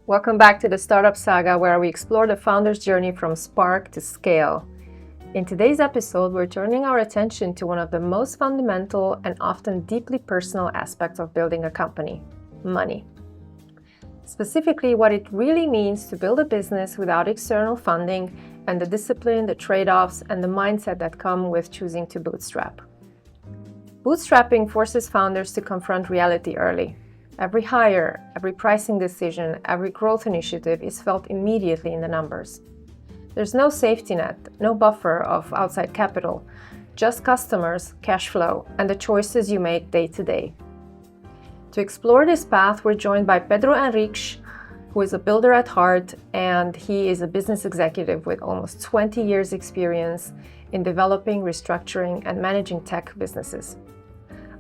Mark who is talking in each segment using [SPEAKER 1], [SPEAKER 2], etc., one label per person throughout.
[SPEAKER 1] Welcome back to the Startup Saga, where we explore the founder's journey from spark to scale. In today's episode, we're turning our attention to one of the most fundamental and often deeply personal aspects of building a company: money. Specifically, what it really means to build a business without external funding, and the discipline, the trade-offs, and the mindset that come with choosing to bootstrap. Bootstrapping forces founders to confront reality early. Every hire, every pricing decision, every growth initiative is felt immediately in the numbers. There's no safety net, no buffer of outside capital, just customers, cash flow, and the choices you make day to day. To explore this path, we're joined by Pedro Henriques, who is a builder at heart, and he is a business executive with almost 20 years experience in developing, restructuring, and managing tech businesses.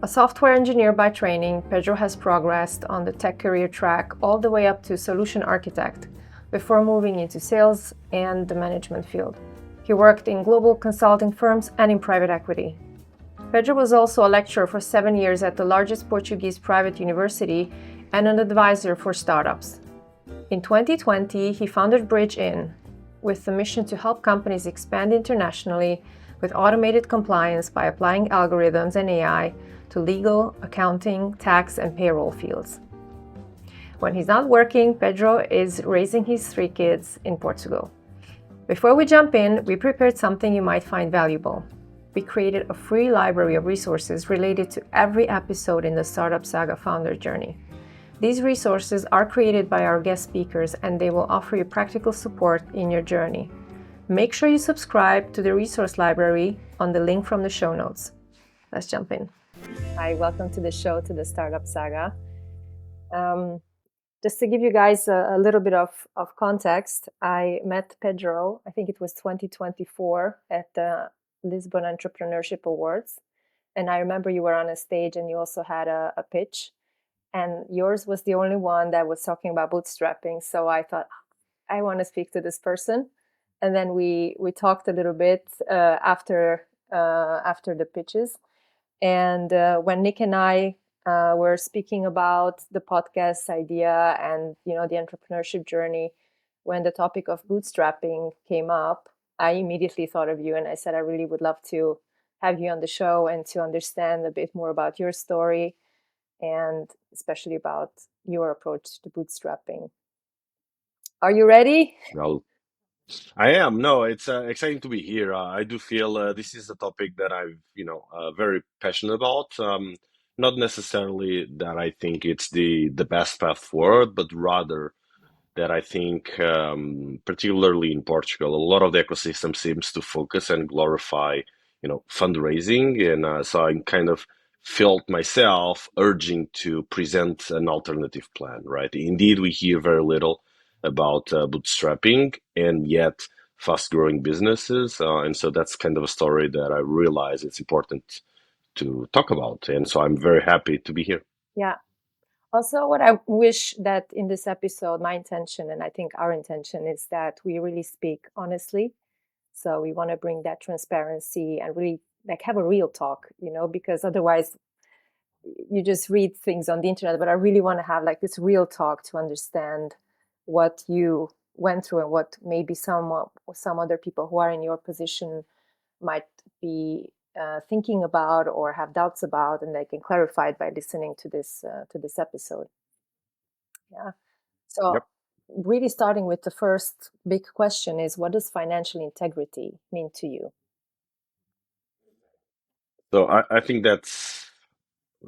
[SPEAKER 1] A software engineer by training, Pedro has progressed on the tech career track all the way up to solution architect before moving into sales and the management field. He worked in global consulting firms and in private equity. Pedro was also a lecturer for 7 years at the largest Portuguese private university and an advisor for startups. In 2020, he founded Bridge In with the mission to help companies expand internationally with automated compliance by applying algorithms and AI to legal, accounting, tax, and payroll fields. When he's not working, Pedro is raising his 3 kids in Portugal. Before we jump in, we prepared something you might find valuable. We created a free library of resources related to every episode in the Startup Saga founder journey. These resources are created by our guest speakers, and they will offer you practical support in your journey. Make sure you subscribe to the resource library on the link from the show notes. Let's jump in. Hi, welcome to the show, to the Startup Saga. Just to give you guys a little bit of context, I met Pedro, I think it was 2024, at the Lisbon Entrepreneurship Awards. And I remember you were on a stage and you also had a pitch. And yours was the only one that was talking about bootstrapping. So I thought, I want to speak to this person. And then we talked a little bit after the pitches. And when Nick and I were speaking about the podcast idea and the entrepreneurship journey, when the topic of bootstrapping came up, I immediately thought of you, and I said I really would love to have you on the show and to understand a bit more about your story, and especially about your approach to bootstrapping. Are you ready?
[SPEAKER 2] Well, I am. No, it's exciting to be here. I do feel this is a topic that I'm, very passionate about. Not necessarily that I think it's the best path forward, but rather that I think, particularly in Portugal, a lot of the ecosystem seems to focus and glorify, fundraising, and so I kind of felt myself urging to present an alternative plan. Right? Indeed, we hear very little about bootstrapping, and yet fast-growing businesses, and so that's kind of a story that I realize it's important to talk about, and so I'm very happy to be here.
[SPEAKER 1] Yeah. Also, what I wish that in this episode, my intention, and I think our intention, is that we really speak honestly. So we want to bring that transparency and really have a real talk, because otherwise you just read things on the internet. But I really want to have this real talk to understand what you went through and what maybe some other people who are in your position might be thinking about or have doubts about, and they can clarify it by listening to this episode. Yeah. So
[SPEAKER 2] Yep.
[SPEAKER 1] really starting with the first big question is, what does financial integrity mean to you?
[SPEAKER 2] So I think that's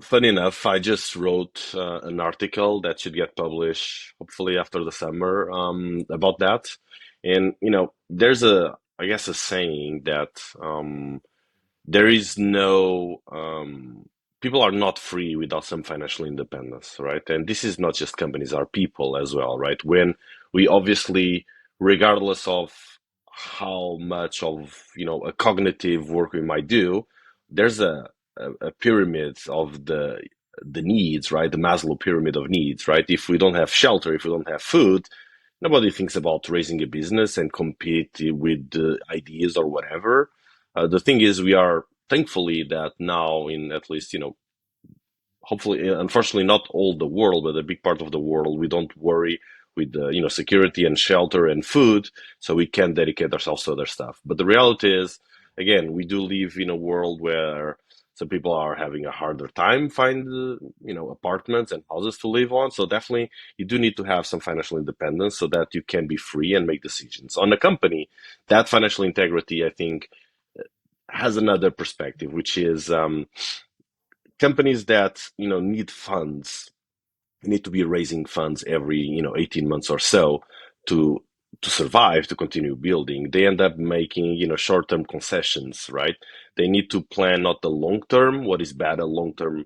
[SPEAKER 2] funny enough. I just wrote an article that should get published hopefully after the summer about that. And, there's I guess, a saying that there is no, people are not free without some financial independence, right? And this is not just companies, are people as well, right? When we obviously, regardless of how much of, a cognitive work we might do, there's a pyramid of the needs, right? The Maslow pyramid of needs, right? If we don't have shelter, if we don't have food, nobody thinks about raising a business and compete with ideas or whatever. The thing is, we are thankfully that now in at least, hopefully, unfortunately, not all the world, but a big part of the world, we don't worry with security and shelter and food, so we can dedicate ourselves to other stuff. But the reality is, again, we do live in a world where some people are having a harder time find apartments and houses to live on. So definitely, you do need to have some financial independence so that you can be free and make decisions. On a company, that financial integrity, I think, has another perspective, which is companies that need funds need to be raising funds every 18 months or so to survive, to continue building. They end up making short-term concessions, right? They need to plan not the long term, what is better long term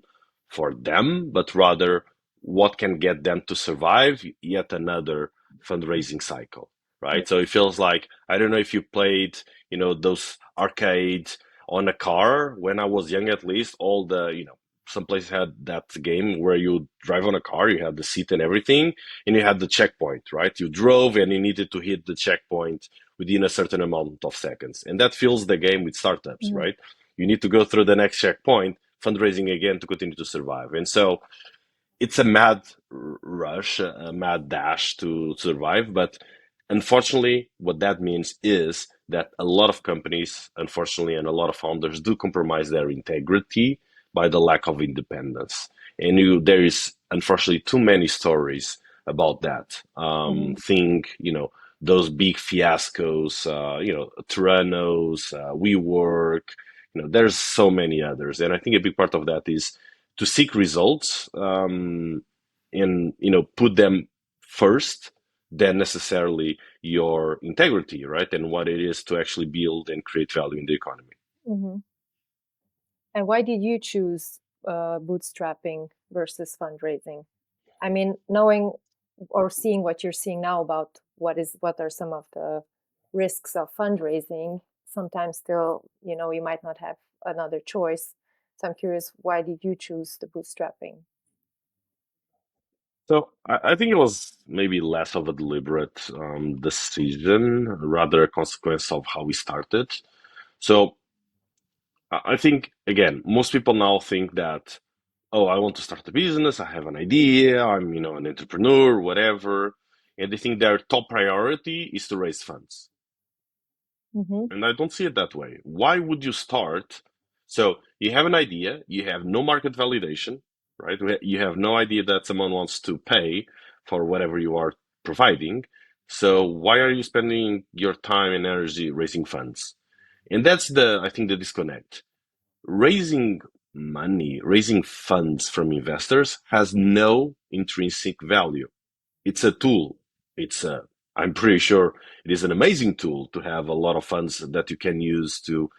[SPEAKER 2] for them, but rather what can get them to survive yet another fundraising cycle, right? So it feels like, I don't know if you played those arcades on a car. When I was young, at least, all the some places had that game where you drive on a car, you have the seat and everything, and you had the checkpoint, right? You drove and you needed to hit the checkpoint within a certain amount of seconds. And that fills the game with startups,
[SPEAKER 1] Mm-hmm.
[SPEAKER 2] right? You need to go through the next checkpoint, fundraising again to continue to survive. And so it's a mad rush, a mad dash to survive. But unfortunately, what that means is that a lot of companies, unfortunately, and a lot of founders do compromise their integrity by the lack of independence. And there is unfortunately too many stories about that.
[SPEAKER 1] Mm-hmm.
[SPEAKER 2] Think, those big fiascos, Theranos, WeWork, there's so many others. And I think a big part of that is to seek results and put them first than necessarily your integrity, right? And what it is to actually build and create value in the economy.
[SPEAKER 1] Mm-hmm. And why did you choose bootstrapping versus fundraising? I mean, knowing or seeing what you're seeing now about what are some of the risks of fundraising, sometimes still, you might not have another choice. So I'm curious, why did you choose the bootstrapping?
[SPEAKER 2] So I think it was maybe less of a deliberate decision, rather a consequence of how we started. So I think, again, most people now think that, oh, I want to start a business, I have an idea, I'm, an entrepreneur, whatever, and they think their top priority is to raise funds.
[SPEAKER 1] Mm-hmm.
[SPEAKER 2] And I don't see it that way. Why would you start? So you have an idea, you have no market validation, right? You have no idea that someone wants to pay for whatever you are providing. So why are you spending your time and energy raising funds? And that's I think, the disconnect. Raising money, raising funds from investors has no intrinsic value. It's a tool. I'm pretty sure it is an amazing tool to have a lot of funds that you can use to,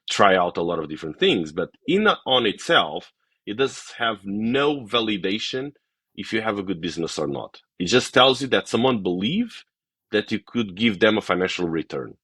[SPEAKER 2] try out a lot of different things. But in on itself, it does have no validation if you have a good business or not. It just tells you that someone believe that you could give them a financial return,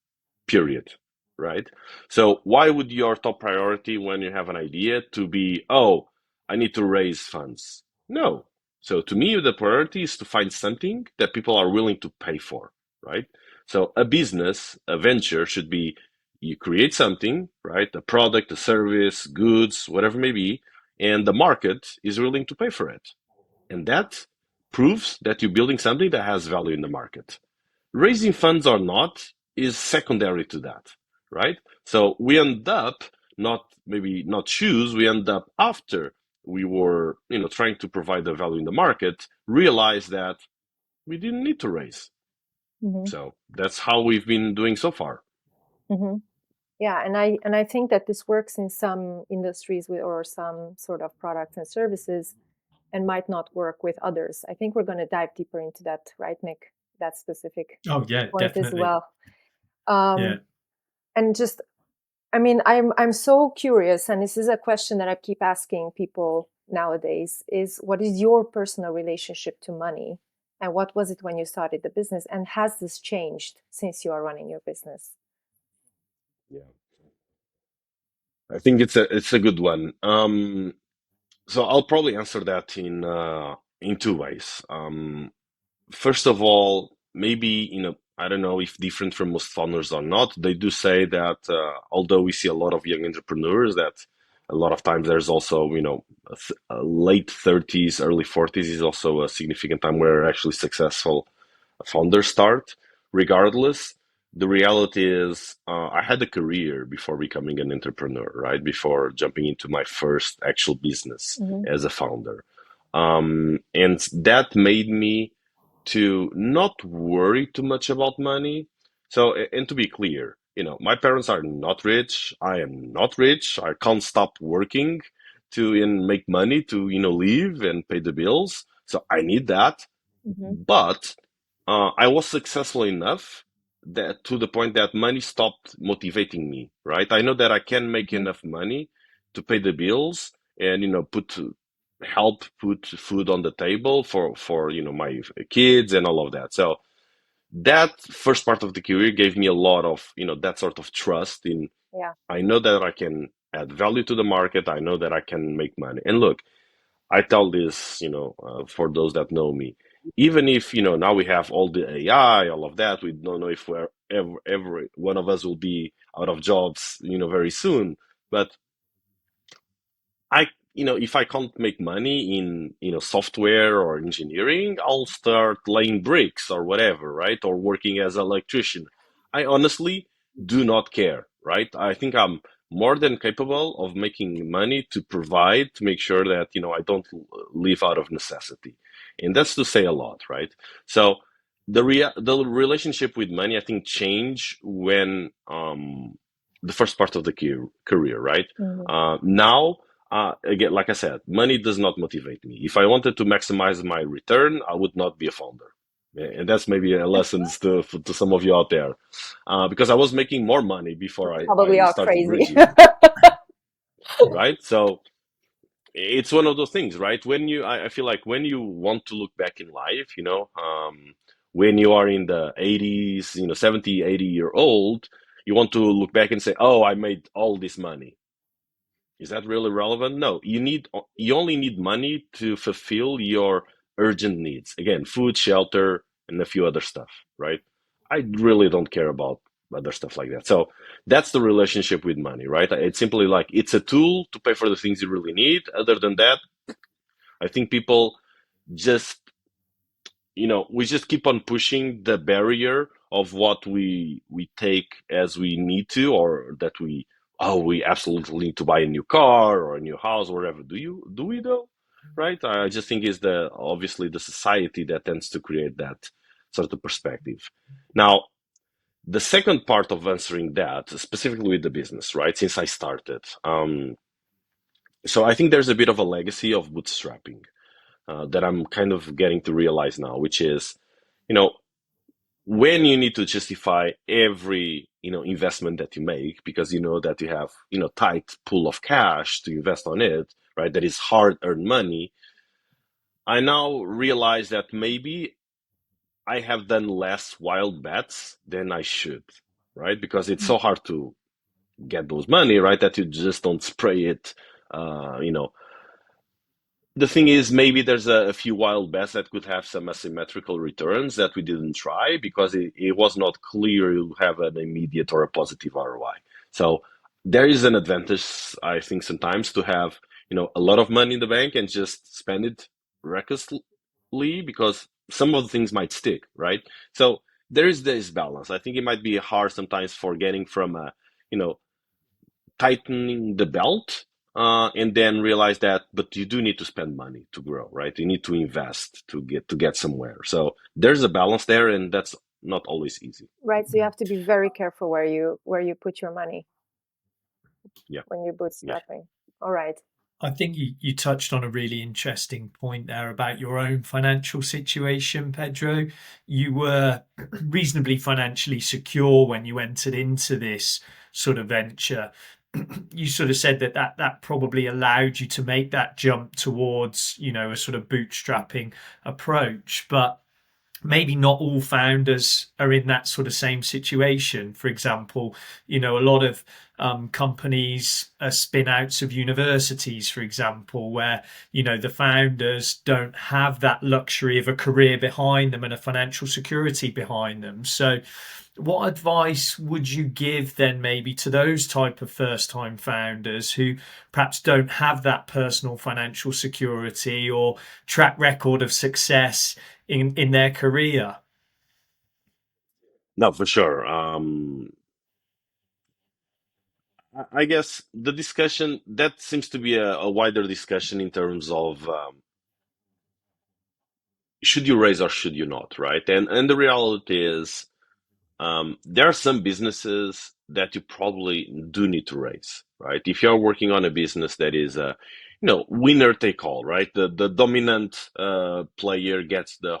[SPEAKER 2] period. Right? So why would your top priority when you have an idea to be, oh, I need to raise funds? No, so to me, the priority is to find something that people are willing to pay for, right? So a business, a venture should be you create something, right? A product, a service, goods, whatever it may be, and the market is willing to pay for it. And that proves that you're building something that has value in the market. Raising funds or not is secondary to that, right? So we end up not choose, we end up after we were, trying to provide the value in the market, realize that we didn't need to raise.
[SPEAKER 1] Mm-hmm.
[SPEAKER 2] So that's how we've been doing so far.
[SPEAKER 1] Mm-hmm. Yeah, and I think that this works in some industries or some sort of products and services, and might not work with others. I think we're going to dive deeper into that, right, Nick? That specific
[SPEAKER 3] Oh yeah,
[SPEAKER 1] point as
[SPEAKER 3] definitely.
[SPEAKER 1] well. Um,
[SPEAKER 3] Yeah.
[SPEAKER 1] and just, I mean, I'm so curious, and this is a question that I keep asking people nowadays: is what is your personal relationship to money, and what was it when you started the business, and has this changed since you are running your business?
[SPEAKER 2] Yeah, I think it's a good one. So I'll probably answer that in two ways. First of all, maybe, I don't know if different from most founders or not, they do say that although we see a lot of young entrepreneurs, that a lot of times there's also, late 30s, early 40s is also a significant time where actually successful founder start. Regardless, the reality is I had a career before becoming an entrepreneur, right? Before jumping into my first actual business
[SPEAKER 1] Hmm.
[SPEAKER 2] as a founder. And that made me to not worry too much about money. So, and to be clear, my parents are not rich. I am not rich. I can't stop working to and make money to, live and pay the bills. So I need that.
[SPEAKER 1] Hmm.
[SPEAKER 2] But I was successful enough that to the point that money stopped motivating me, right? I know that I can make
[SPEAKER 1] Hmm.
[SPEAKER 2] enough money to pay the bills and help put food on the table for my kids and all of that. So that first part of the career gave me a lot of that sort of trust in.
[SPEAKER 1] Yeah.
[SPEAKER 2] I know that I can add value to the market. I know that I can make money. And look, I tell this, for those that know me, even if, now we have all the AI, all of that, we don't know if we're every one of us will be out of jobs, very soon. But if I can't make money in, software or engineering, I'll start laying bricks or whatever, right? Or working as an electrician. I honestly do not care, right? I think I'm more than capable of making money to provide, to make sure that, I don't live out of necessity. And that's to say a lot, right? So the relationship with money, I think, changed when the first part of the career, right?
[SPEAKER 1] Hmm.
[SPEAKER 2] Now again, like I said, money does not motivate me. If I wanted to maximize my return, I would not be a founder. And that's maybe a lesson to some of you out there. Because I was making more money before
[SPEAKER 1] Probably
[SPEAKER 2] I
[SPEAKER 1] are
[SPEAKER 2] started
[SPEAKER 1] crazy.
[SPEAKER 2] bridging, right? So it's one of those things, right? I feel like when you want to look back in life, when you are in the 80s, 70, 80-year old, you want to look back and say, oh, I made all this money. Is that really relevant? No, you only need money to fulfill your urgent needs. Again, food, shelter, and a few other stuff, right? I really don't care about other stuff like that. So that's the relationship with money, right? It's simply like it's a tool to pay for the things you really need. Other than that, I think people just we just keep on pushing the barrier of what we take as we need to, or that we absolutely need to buy a new car or a new house or whatever. Do we though? Right? I just think it's the obviously the society that tends to create that sort of perspective. Now, the second part of answering that, specifically with the business, right? Since I started, so I think there's a bit of a legacy of bootstrapping that I'm kind of getting to realize now, which is, you know, when you need to justify every investment that you make because you know that you have tight pool of cash to invest on it, right? That is hard earned money. I now realize that maybe I have done less wild bets than I should, right? Because it's so hard to get those money, right? That you just don't spray it, uh, you know, the thing is, maybe there's a few wild bets that could have some asymmetrical returns that we didn't try because it was not clear you have an immediate or a positive ROI. So there is an advantage, I think, sometimes to have, a lot of money in the bank and just spend it recklessly because some of the things might stick, right? So there is this balance. I think it might be hard sometimes for getting from a, you know, tightening the belt and then realize that but you do need to spend money to grow, right? You need to invest to get somewhere. So there's a balance there, and that's not always easy.
[SPEAKER 1] Right. So you have to be very careful where you put your money
[SPEAKER 2] Yeah,
[SPEAKER 1] when you're
[SPEAKER 2] yeah.
[SPEAKER 1] bootstrapping. All right.
[SPEAKER 3] I think you touched on a really interesting point there about your own financial situation, Pedro. You were reasonably financially secure when you entered into this sort of venture. You sort of said that probably allowed you to make that jump towards, a sort of bootstrapping approach. But maybe not all founders are in that sort of same situation. For example, a lot of companies are spin outs of universities, for example, where, the founders don't have that luxury of a career behind them and a financial security behind them. So, what advice would you give then maybe to those type of first time founders who perhaps don't have that personal financial security or track record of success in their career?
[SPEAKER 2] No, for sure. I guess the discussion that seems to be a wider discussion in terms of should you raise or should you not, right? And the reality is there are some businesses that you probably do need to raise, right? If you're working on a business that is a, winner take all, right? The dominant player gets the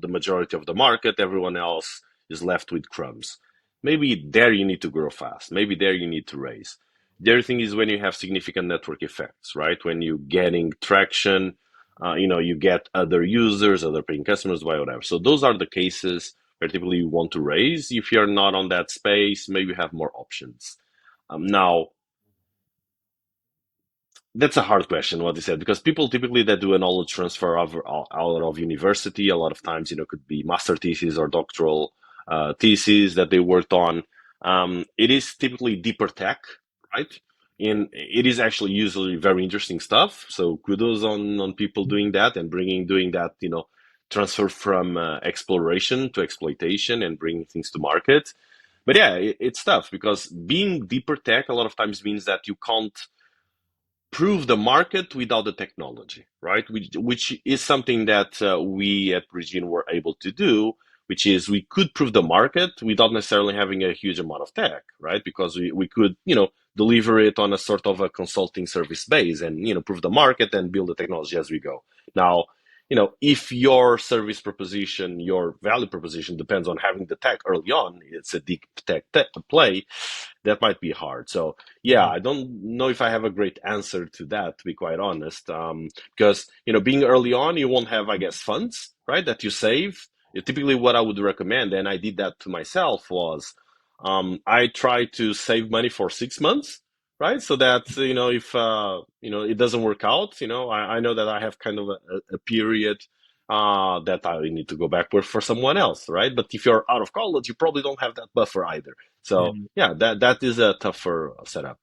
[SPEAKER 2] majority of the market. Everyone else is left with crumbs. Maybe there you need to grow fast. Maybe there you need to raise. The other thing is when you have significant network effects, right? When you're getting traction, you get other users, other paying customers, whatever. So those are the cases particularly you want to raise. If you're not on that space, maybe you have more options. Now, that's a hard question, what you said, because people typically that do a knowledge transfer out of university, a lot of times, could be master thesis or doctoral theses that they worked on. It is typically deeper tech, right? And it is actually usually very interesting stuff. So kudos on people doing that and doing that, transfer from exploration to exploitation and bringing things to market. But yeah, it's tough because being deeper tech a lot of times means that you can't prove the market without the technology, right? Which is something that we at Regine were able to do, which is we could prove the market without necessarily having a huge amount of tech, right? Because we could, deliver it on a sort of a consulting service base and, prove the market and build the technology as we go. Now, if your service proposition, your value proposition depends on having the tech early on, it's a deep tech play, that might be hard. So yeah, I don't know if I have a great answer to that, to be quite honest. Because being early on, you won't have, I guess, funds, right, that you save. Typically, what I would recommend, and I did that to myself, was I try to save money for 6 months, right, so that if it doesn't work out, I know that I have kind of a period that I need to go back work for someone else, right? But if you're out of college, you probably don't have that buffer either. So
[SPEAKER 3] Yeah.
[SPEAKER 2] yeah, that is a tougher setup.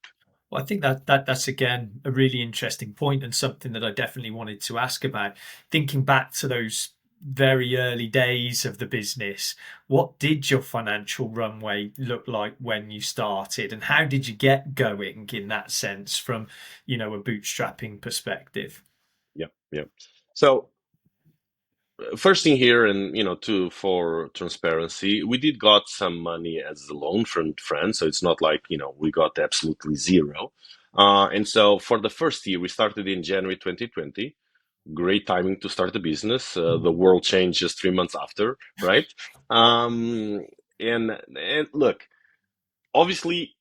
[SPEAKER 3] Well, I think that's again a really interesting point and something that I definitely wanted to ask about. Thinking back to those very early days of the business, what did your financial runway look like when you started, and how did you get going in that sense from, a bootstrapping perspective?
[SPEAKER 2] Yeah, yeah. So first thing here, and to for transparency, we did got some money as a loan from friends, so it's not like we got absolutely zero. And so for the first year, we started in January 2020. Great timing to start a business. The world changed just 3 months after, right? Um, and look, obviously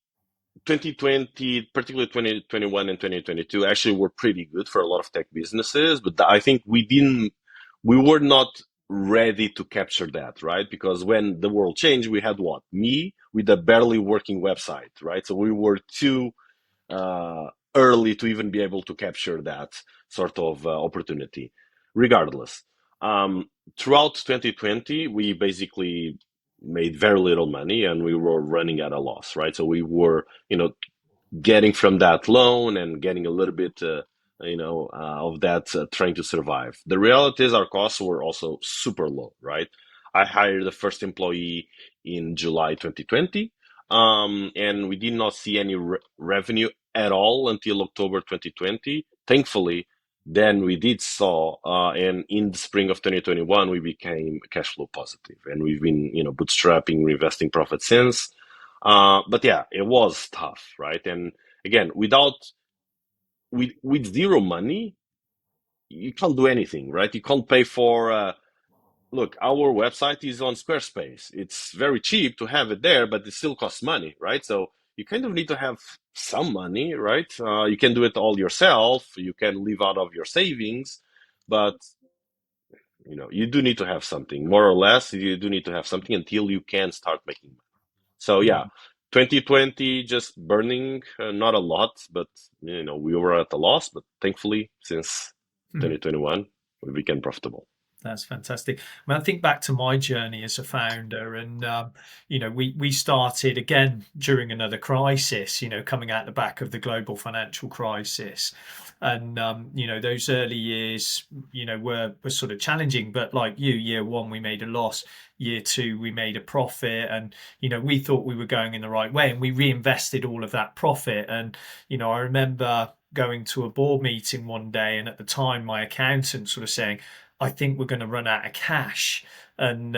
[SPEAKER 2] 2020, particularly 2021 and 2022, actually were pretty good for a lot of tech businesses, but I think we were not ready to capture that, right? Because when the world changed, we had what? Me with a barely working website, right? So we were too early to even be able to capture that sort of opportunity. Regardless, throughout 2020, we basically made very little money and we were running at a loss, right? So we were, getting from that loan and getting a little bit, of that trying to survive. The reality is our costs were also super low, right? I hired the first employee in July 2020, and we did not see any revenue at all until October 2020. Thankfully, then we did saw, and in the spring of 2021, we became cash flow positive, and we've been, bootstrapping, reinvesting profit since. But yeah, it was tough, right? And again, with zero money, you can't do anything, right? You can't pay for. Look, our website is on Squarespace. It's very cheap to have it there, but it still costs money, right? So you kind of need to have some money, right? You can do it all yourself. You can live out of your savings, but you do need to have something, more or less. You do need to have something until you can start making. So yeah, 2020 just burning, not a lot, but we were at a loss. But thankfully, since 2021, we became profitable.
[SPEAKER 3] That's fantastic. I mean, I think back to my journey as a founder, and we started again during another crisis. Coming out the back of the global financial crisis, and those early years, were sort of challenging. But like you, year one we made a loss. Year two we made a profit, and we thought we were going in the right way, and we reinvested all of that profit. And I remember going to a board meeting one day, and at the time my accountant sort of saying, I think we're going to run out of cash. And,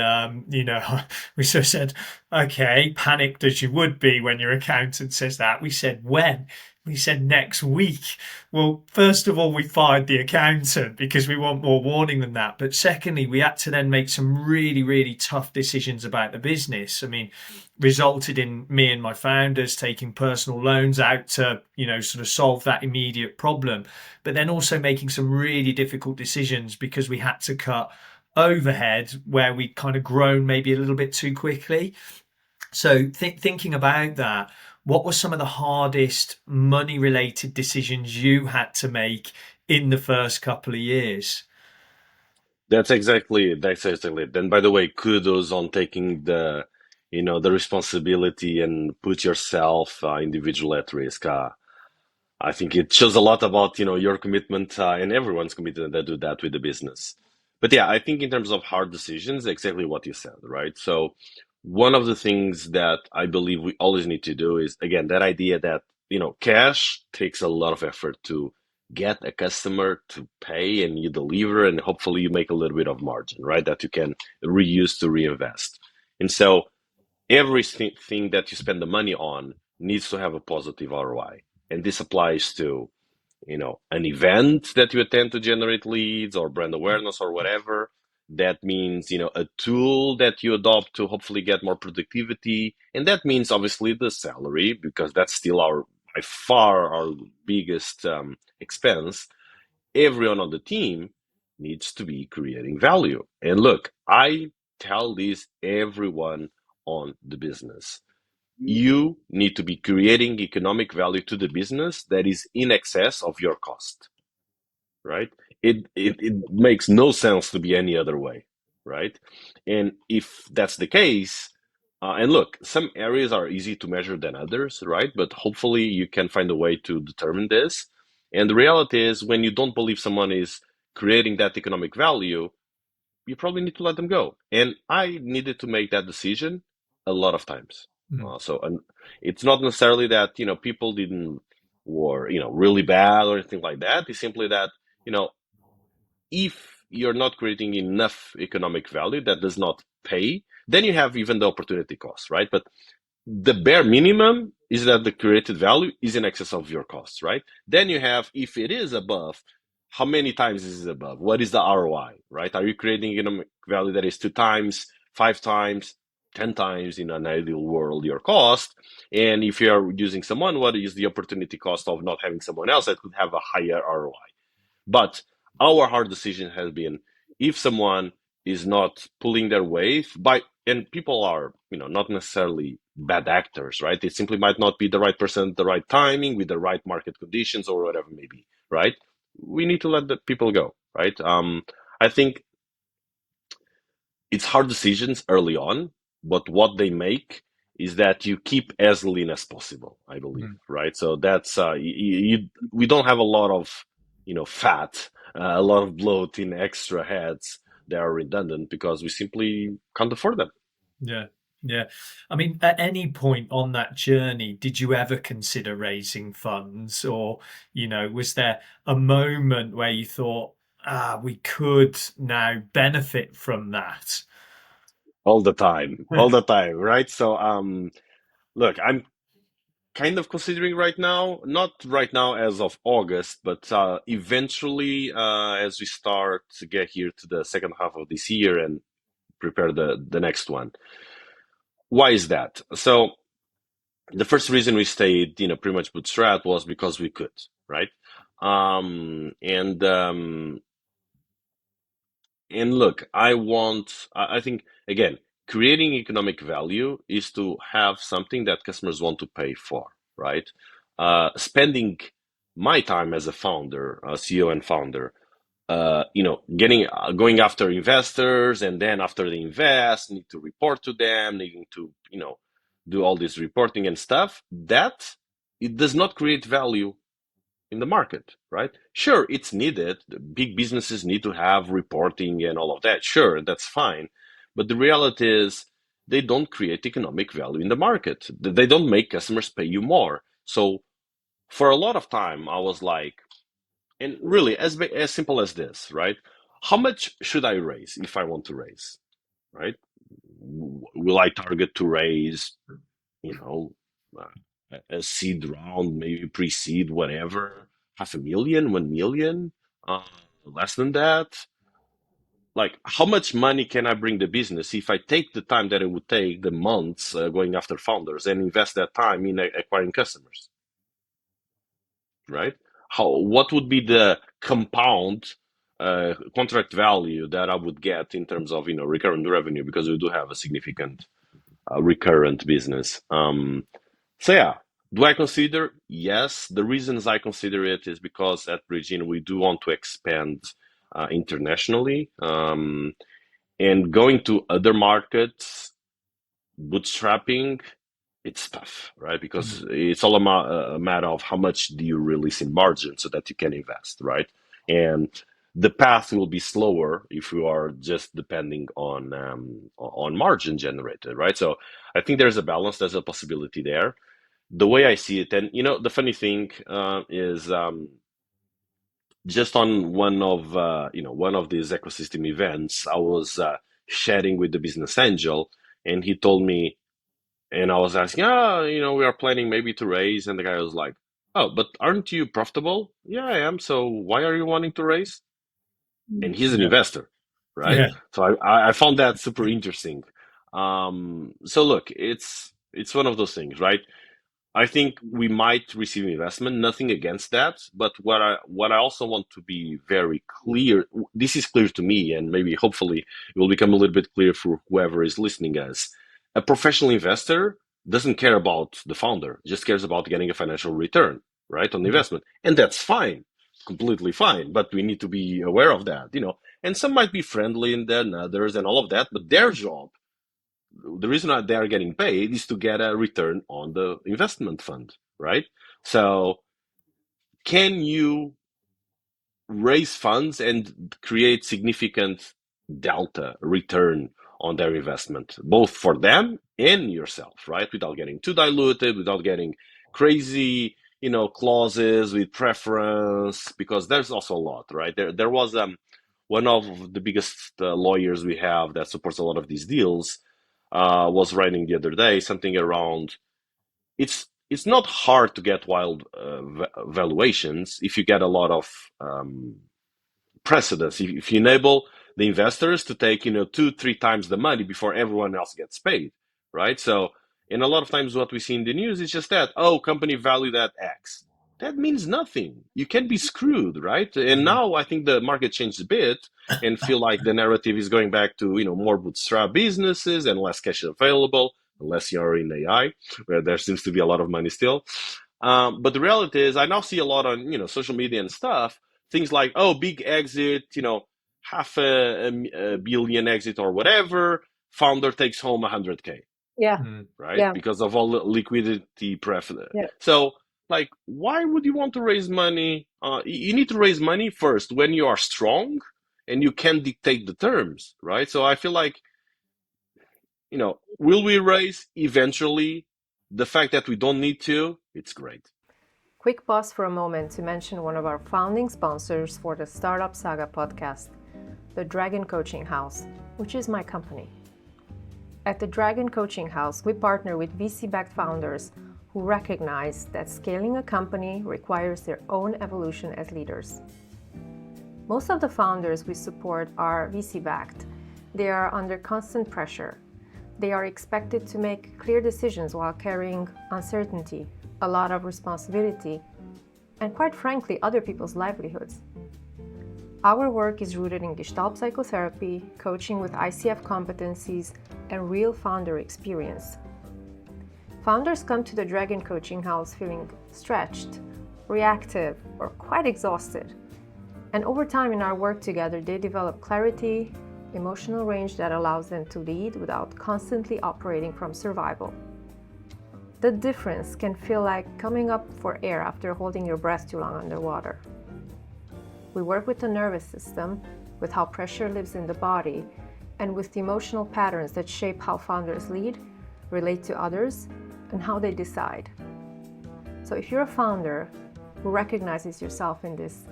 [SPEAKER 3] we sort of said, okay, panicked as you would be when your accountant says that. We said, when? We said next week. Well, first of all, we fired the accountant because we want more warning than that. But secondly, we had to then make some really, really tough decisions about the business. I mean, resulted in me and my founders taking personal loans out to, sort of solve that immediate problem, but then also making some really difficult decisions because we had to cut overhead where we'd kind of grown maybe a little bit too quickly. So thinking about that, what were some of the hardest money related decisions you had to make in the first couple of years?
[SPEAKER 2] That's exactly it. And by the way, kudos on taking the responsibility and put yourself individually at risk. I think it shows a lot about, your commitment and everyone's commitment that do that with the business. But yeah, I think in terms of hard decisions, exactly what you said, right? So one of the things that I believe we always need to do is, again, that idea that, cash takes a lot of effort to get a customer to pay and you deliver and hopefully you make a little bit of margin, right? That you can reuse to reinvest. And so everything that you spend the money on needs to have a positive ROI. And this applies to, an event that you attend to generate leads or brand awareness or whatever. That means, a tool that you adopt to hopefully get more productivity. And that means obviously the salary, because that's still by far our biggest expense. Everyone on the team needs to be creating value. And look, I tell this everyone on the business. You need to be creating economic value to the business that is in excess of your cost, right? It makes no sense to be any other way, right? And if that's the case, and look, some areas are easy to measure than others, right? But hopefully you can find a way to determine this. And the reality is, when you don't believe someone is creating that economic value, you probably need to let them go. And I needed to make that decision a lot of times.
[SPEAKER 3] Mm.
[SPEAKER 2] And it's not necessarily that, people didn't were, really bad or anything like that. It's simply that, you know, if you're not creating enough economic value that does not pay, then you have even the opportunity cost, right? But the bare minimum is that the created value is in excess of your costs, right? Then you have, if it is above, how many times is it above? What is the ROI, right? Are you creating economic value that is 2 times, 5 times, 10 times in an ideal world your cost? And if you are using someone, what is the opportunity cost of not having someone else that could have a higher ROI? But our hard decision has been, if someone is not pulling their weight and people are, not necessarily bad actors, right? It simply might not be the right person at the right timing with the right market conditions or whatever it may be, right? We need to let the people go, right? I think it's hard decisions early on, but what they make is that you keep as lean as possible, I believe,
[SPEAKER 3] Mm.
[SPEAKER 2] right? So that's we don't have a lot of fat, a lot of bloat in extra heads that are redundant because we simply can't afford them.
[SPEAKER 3] Yeah. Yeah. I mean, at any point on that journey, did you ever consider raising funds, or, was there a moment where you thought, we could now benefit from that?
[SPEAKER 2] All the time, right? So look, I'm kind of considering right now, not right now as of August, but eventually as we start to get here to the second half of this year and prepare the next one. Why is that? So the first reason we stayed, pretty much bootstrapped was because we could, right? And look, I think, again, creating economic value is to have something that customers want to pay for, right? Spending my time as a founder, a CEO and founder, going after investors, and then after they invest, need to report to them, needing to, do all this reporting and stuff, that it does not create value in the market, right? Sure, it's needed. The big businesses need to have reporting and all of that. Sure, that's fine. But the reality is they don't create economic value in the market. They don't make customers pay you more. So for a lot of time, I was like, and really, as simple as this, right? How much should I raise if I want to raise, right? Will I target to raise, you know, a seed round, maybe pre-seed, whatever, 500,000, 1 million, less than that? Like, how much money can I bring the business if I take the time that it would take, the months going after founders, and invest that time in acquiring customers, right? What would be the compound contract value that I would get in terms of recurrent revenue, because we do have a significant recurrent business. So yeah, do I consider? Yes. The reasons I consider it is because at Bridgin we do want to expand internationally, and going to other markets, bootstrapping, it's tough, right? Because it's all a matter of how much do you release in margin so that you can invest, right? And the path will be slower if you are just depending on margin generated, right? So I think there's a balance, there's a possibility there. The way I see it, and the funny thing is, just on one of these ecosystem events, I was chatting with the business angel, and he told me, and I was asking, we are planning maybe to raise, and the guy was like, oh, but aren't you profitable? Yeah, I am. So why are you wanting to raise? And he's an
[SPEAKER 3] Yeah.
[SPEAKER 2] investor, right?
[SPEAKER 3] Yeah.
[SPEAKER 2] So I found that super interesting. So look, it's one of those things, right? I think we might receive investment, nothing against that. But what I also want to be very clear, this is clear to me, and maybe hopefully it will become a little bit clear for whoever is listening us. A professional investor doesn't care about the founder, just cares about getting a financial return, right, on the investment. And that's fine, completely fine. But we need to be aware of that. And some might be friendly than others and all of that, but their job, the reason that they are getting paid, is to get a return on the investment fund, right? So can you raise funds and create significant delta return on their investment, both for them and yourself, right? Without getting too diluted, without getting crazy, clauses with preference, because there's also a lot, right? There was one of the biggest lawyers we have that supports a lot of these deals was writing the other day something around, it's not hard to get wild valuations if you get a lot of precedence. If you enable the investors to take 2-3 times the money before everyone else gets paid, right? So, and a lot of times what we see in the news is just that, company valued at X. That means nothing. You can be screwed, right? And now I think the market changed a bit and feel like the narrative is going back to more bootstrap businesses and less cash available, unless you're in AI, where there seems to be a lot of money still. But the reality is, I now see a lot on social media and stuff, things like, big exit, half a billion exit or whatever, founder takes home 100K,
[SPEAKER 1] Yeah.
[SPEAKER 2] right?
[SPEAKER 1] Yeah.
[SPEAKER 2] Because of all the liquidity preference.
[SPEAKER 1] Yeah.
[SPEAKER 2] So, like, why would you want to raise money? You need to raise money first when you are strong and you can dictate the terms, right? So I feel like, will we raise eventually? The fact that we don't need to, it's great.
[SPEAKER 1] Quick pause for a moment to mention one of our founding sponsors for the Startup Saga podcast, the Dragon Coaching House, which is my company. At the Dragon Coaching House, we partner with VC-backed founders who recognize that scaling a company requires their own evolution as leaders. Most of the founders we support are VC-backed. They are under constant pressure. They are expected to make clear decisions while carrying uncertainty, a lot of responsibility, and quite frankly, other people's livelihoods. Our work is rooted in Gestalt psychotherapy, coaching with ICF competencies, and real founder experience. Founders come to the Dragon Coaching House feeling stretched, reactive, or quite exhausted. And over time in our work together, they develop clarity, emotional range that allows them to lead without constantly operating from survival. The difference can feel like coming up for air after holding your breath too long underwater. We work with the nervous system, with how pressure lives in the body, and with the emotional patterns that shape how founders lead, relate to others, and how they decide. So if you're a founder who recognizes yourself in this,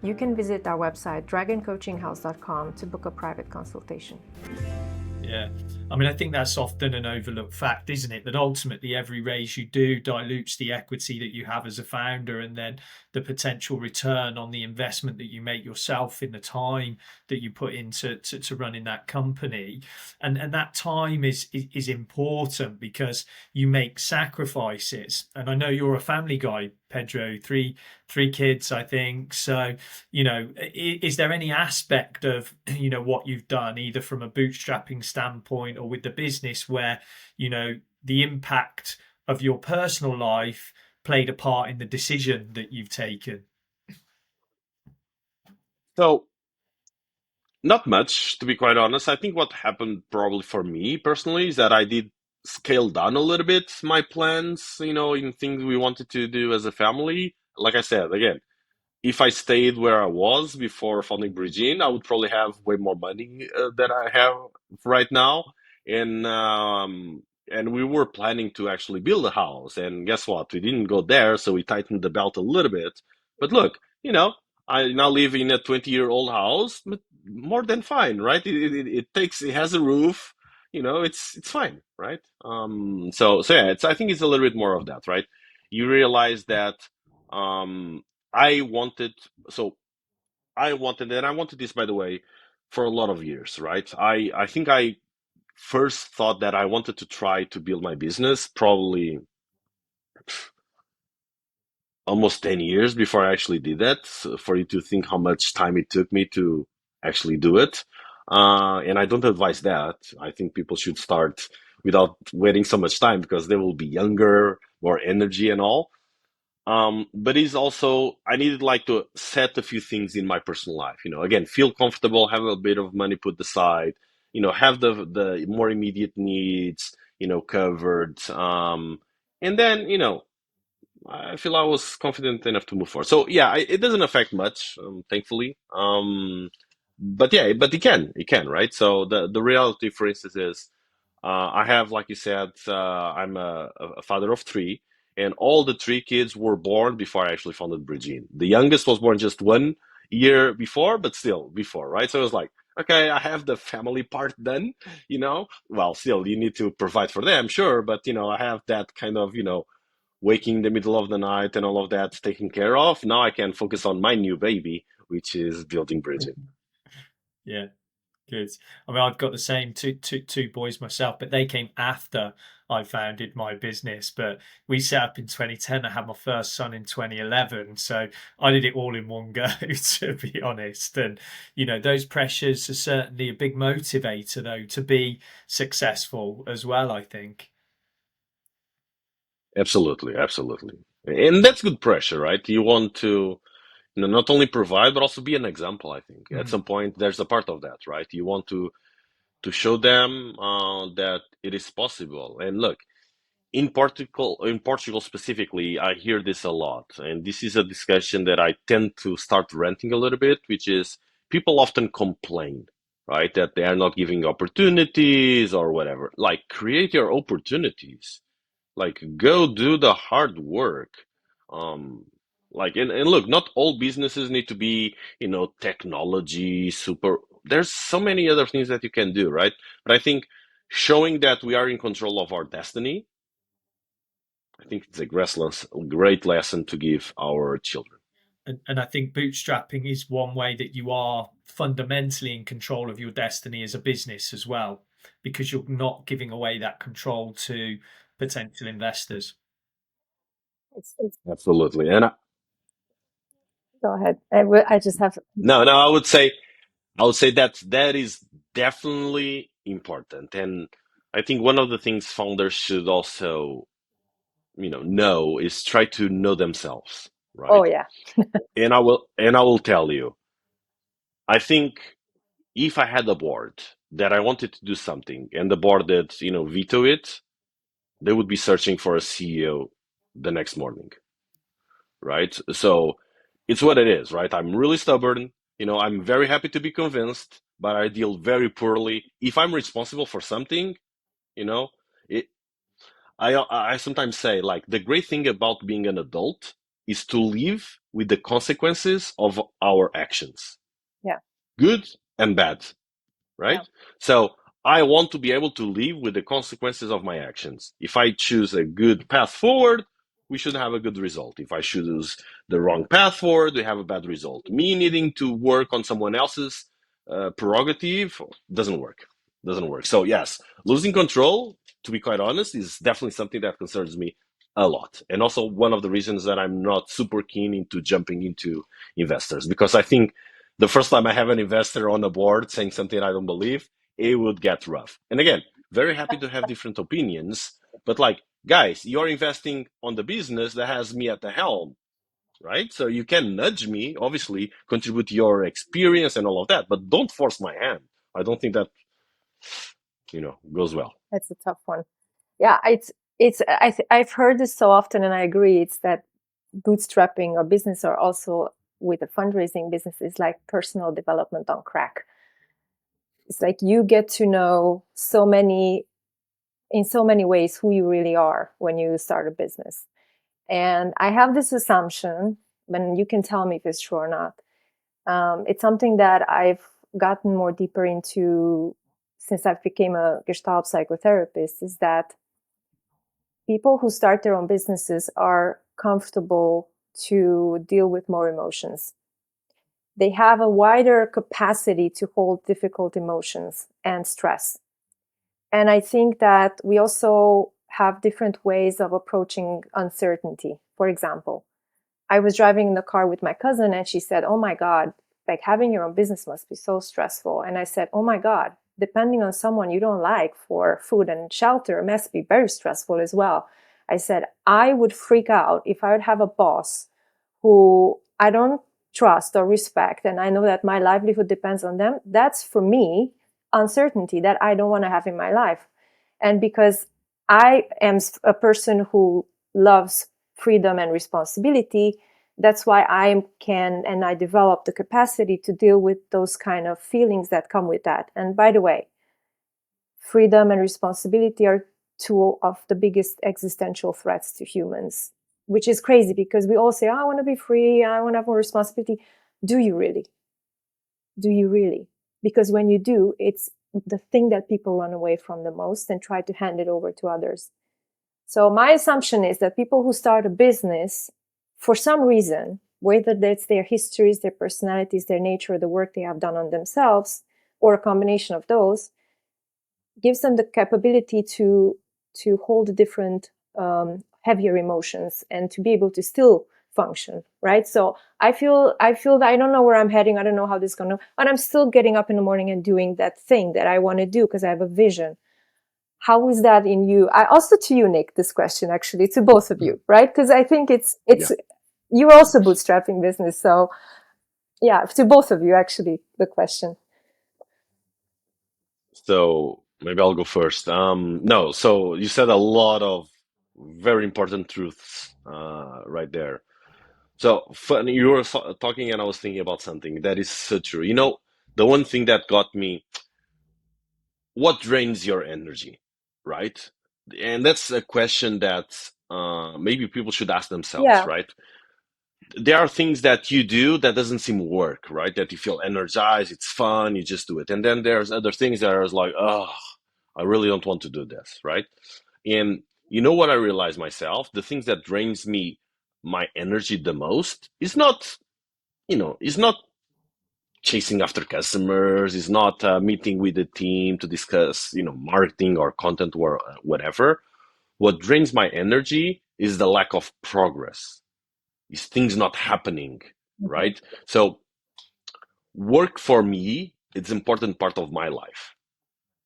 [SPEAKER 1] you can visit our website, dragoncoachinghouse.com, to book a private consultation.
[SPEAKER 3] Yeah. I mean, I think that's often an overlooked fact, isn't it? That ultimately every raise you do dilutes the equity that you have as a founder, and then the potential return on the investment that you make yourself in the time that you put into to running that company. And that time is important because you make sacrifices. And I know you're a family guy, Pedro, three kids, I think. So, is there any aspect of, what you've done, either from a bootstrapping standpoint or with the business, where, the impact of your personal life played a part in the decision that you've taken?
[SPEAKER 2] So, not much, to be quite honest. I think what happened probably for me personally is that I did scale down a little bit my plans, in things we wanted to do as a family. Like I said, again, if I stayed where I was before founding Bridgin, I would probably have way more money than I have right now. And we were planning to actually build a house. And guess what? We didn't go there, so we tightened the belt a little bit. But look, I now live in a 20-year-old house, but more than fine, right? It has a roof, it's fine, right? So yeah, I think it's a little bit more of that, right? You realize that um I wanted, so and I wanted this, by the way, for a lot of years, right? I think I first thought that I wanted to try to build my business probably almost 10 years before I actually did that, so for you to think how much time it took me to actually do it. And I don't advise that. I think people should start without waiting so much time because they will be younger, more energy and all. But it's also, I needed like to set a few things in my personal life, again, feel comfortable, have a bit of money put aside, have the more immediate needs, covered. And then, I feel I was confident enough to move forward. So yeah, it doesn't affect much, thankfully. But yeah, but it can, right? So the reality, for instance, is I have, like you said, I'm a father of three, and all the three kids were born before I actually founded Bridgin. The youngest was born just 1 year before, but still before, right? So it was like, okay, I have the family part done, Well, still, you need to provide for them, sure, but I have that kind of, waking in the middle of the night and all of that taken care of. Now I can focus on my new baby, which is building Bridgin.
[SPEAKER 3] Yeah. Good. I mean, I've got the same two boys myself, but they came after I founded my business. But we set up in 2010. I had my first son in 2011, so I did it all in one go, to be honest. And those pressures are certainly a big motivator, though, to be successful as well, I think.
[SPEAKER 2] Absolutely, absolutely. And that's good pressure, right? You want to, not only provide but also be an example. I think at
[SPEAKER 3] Mhm.
[SPEAKER 2] some point there's a part of that, right? You want to show them that it is possible. And look, in Portugal specifically, I hear this a lot, and this is a discussion that I tend to start ranting a little bit, which is people often complain, right, that they are not giving opportunities or whatever. Like, create your opportunities. Like, go do the hard work. Um, and look, not all businesses need to be, technology, super. There's so many other things that you can do, right? But I think showing that we are in control of our destiny, I think it's a great lesson to give our children.
[SPEAKER 3] And I think bootstrapping is one way that you are fundamentally in control of your destiny as a business as well, because you're not giving away that control to potential investors.
[SPEAKER 1] It's
[SPEAKER 2] Absolutely. And
[SPEAKER 1] Go ahead. I just have.
[SPEAKER 2] no, no, I would say that is definitely important. And I think one of the things founders should also, know is try to know themselves,
[SPEAKER 1] Oh
[SPEAKER 2] right?
[SPEAKER 1] yeah.
[SPEAKER 2] And I will tell you. I think if I had a board that I wanted to do something and the board that, veto it, they would be searching for a CEO the next morning, right? So it's what it is, right? I'm really stubborn. I'm very happy to be convinced, but I deal very poorly. If I'm responsible for something, you know, it, I sometimes say, like, the great thing about being an adult is to live with the consequences of our actions,
[SPEAKER 1] Yeah.
[SPEAKER 2] good and bad,
[SPEAKER 1] Yeah.
[SPEAKER 2] right? So I want to be able to live with the consequences of my actions. If I choose a good path forward, we should have a good result. If I choose the wrong path forward, we have a bad result. Me needing to work on someone else's prerogative doesn't work. Doesn't work. So yes, losing control, to be quite honest, is definitely something that concerns me a lot. And also one of the reasons that I'm not super keen into jumping into investors, because I think the first time I have an investor on the board saying something I don't believe, it would get rough. And again, very happy to have different opinions, but like, guys, you're investing on the business that has me at the helm, right? So you can nudge me, obviously, contribute your experience and all of that, but don't force my hand. I don't think that, goes well.
[SPEAKER 1] That's a tough one. Yeah, I've heard this so often, and I agree. It's that bootstrapping or business, or also with a fundraising business, is like personal development on crack. It's like you get to know in so many ways who you really are when you start a business. And I have this assumption, and you can tell me if it's true or not. It's something that I've gotten more deeper into since I've became a Gestalt psychotherapist, is that people who start their own businesses are comfortable to deal with more emotions. They have a wider capacity to hold difficult emotions and stress. And I think that we also have different ways of approaching uncertainty. For example, I was driving in the car with my cousin and she said, "Oh my God, like having your own business must be so stressful." And I said, "Oh my God, depending on someone you don't like for food and shelter, it must be very stressful as well." I said, I would freak out if I would have a boss who I don't trust or respect, and I know that my livelihood depends on them. That's for me uncertainty that I don't want to have in my life. And because I am a person who loves freedom and responsibility, that's why I can and I develop the capacity to deal with those kind of feelings that come with that. And by the way, freedom and responsibility are two of the biggest existential threats to humans, which is crazy because we all say, "Oh, I want to be free, I want to have more responsibility." Do you really? Do you really? Because when you do, it's the thing that people run away from the most and try to hand it over to others. So my assumption is that people who start a business, for some reason, whether that's their histories, their personalities, their nature, the work they have done on themselves, or a combination of those, gives them the capability to hold different heavier emotions and to be able to still function, right? So I feel that I don't know where I'm heading. I don't know how this is going to, but I'm still getting up in the morning and doing that thing that I want to do because I have a vision. How is that in you? I also, to you, Nick, this question actually, to both of you, right? Because I think it's
[SPEAKER 2] Yeah.
[SPEAKER 1] you're also bootstrapping business. So yeah, to both of you, actually, the question.
[SPEAKER 2] So maybe I'll go first. No, so you said a lot of very important truths right there. So funny, you were talking, and I was thinking about something that is so true. The one thing that got me, what drains your energy, right? And that's a question that maybe people should ask themselves,
[SPEAKER 1] Yeah.
[SPEAKER 2] right? There are things that you do that doesn't seem work, right? That you feel energized, it's fun, you just do it. And then there's other things that are like, oh, I really don't want to do this, right? And you know what I realize myself? The things that drains me my energy the most is not, is not chasing after customers, is not meeting with the team to discuss, marketing or content or whatever. What drains my energy is the lack of progress, is things not happening,
[SPEAKER 1] Mhm.
[SPEAKER 2] right? So work for me, it's an important part of my life.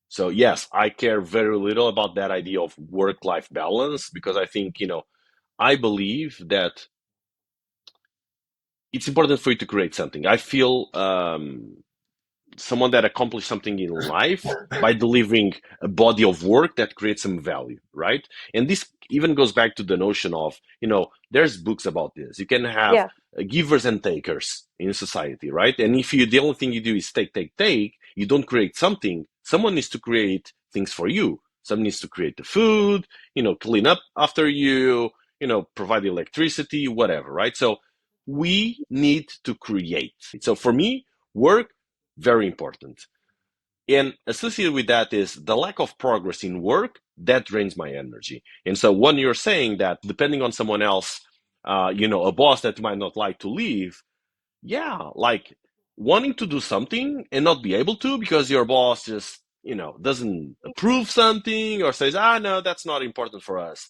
[SPEAKER 2] So yes, I care very little about that idea of work-life balance because I think, I believe that it's important for you to create something. I feel someone that accomplished something in life by delivering a body of work that creates some value, right? And this even goes back to the notion of, there's books about this. You can have
[SPEAKER 1] Yeah.
[SPEAKER 2] givers and takers in society, right? And if the only thing you do is take, you don't create something. Someone needs to create things for you. Someone needs to create the food, clean up after you, provide electricity, whatever, right? So we need to create. So for me, work, very important. And associated with that is the lack of progress in work that drains my energy. And so when you're saying that, depending on someone else, a boss that might not like to leave, yeah, like wanting to do something and not be able to because your boss just, doesn't approve something or says, no, that's not important for us.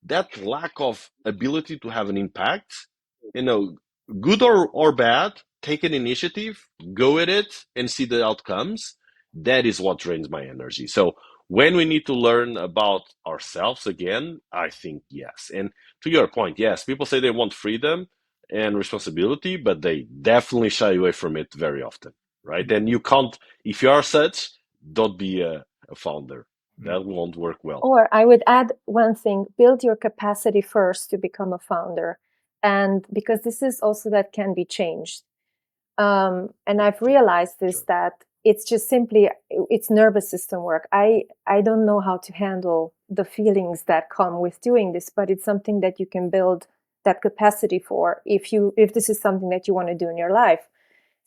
[SPEAKER 2] That lack of ability to have an impact, you know, good or bad, take an initiative, go with it, and see the outcomes. That is what drains my energy. So when we need to learn about ourselves again, I think yes. And to your point, yes, people say they want freedom and responsibility, but they definitely shy away from it very often, right? And you can't, if you are such, don't be a founder. That won't work well.
[SPEAKER 1] Or I would add one thing, build your capacity first to become a founder. And because this is also that can be changed. And I've realized this,
[SPEAKER 2] Sure.
[SPEAKER 1] that it's just simply, it's nervous system work. I don't know how to handle the feelings that come with doing this, but it's something that you can build that capacity for if this is something that you want to do in your life.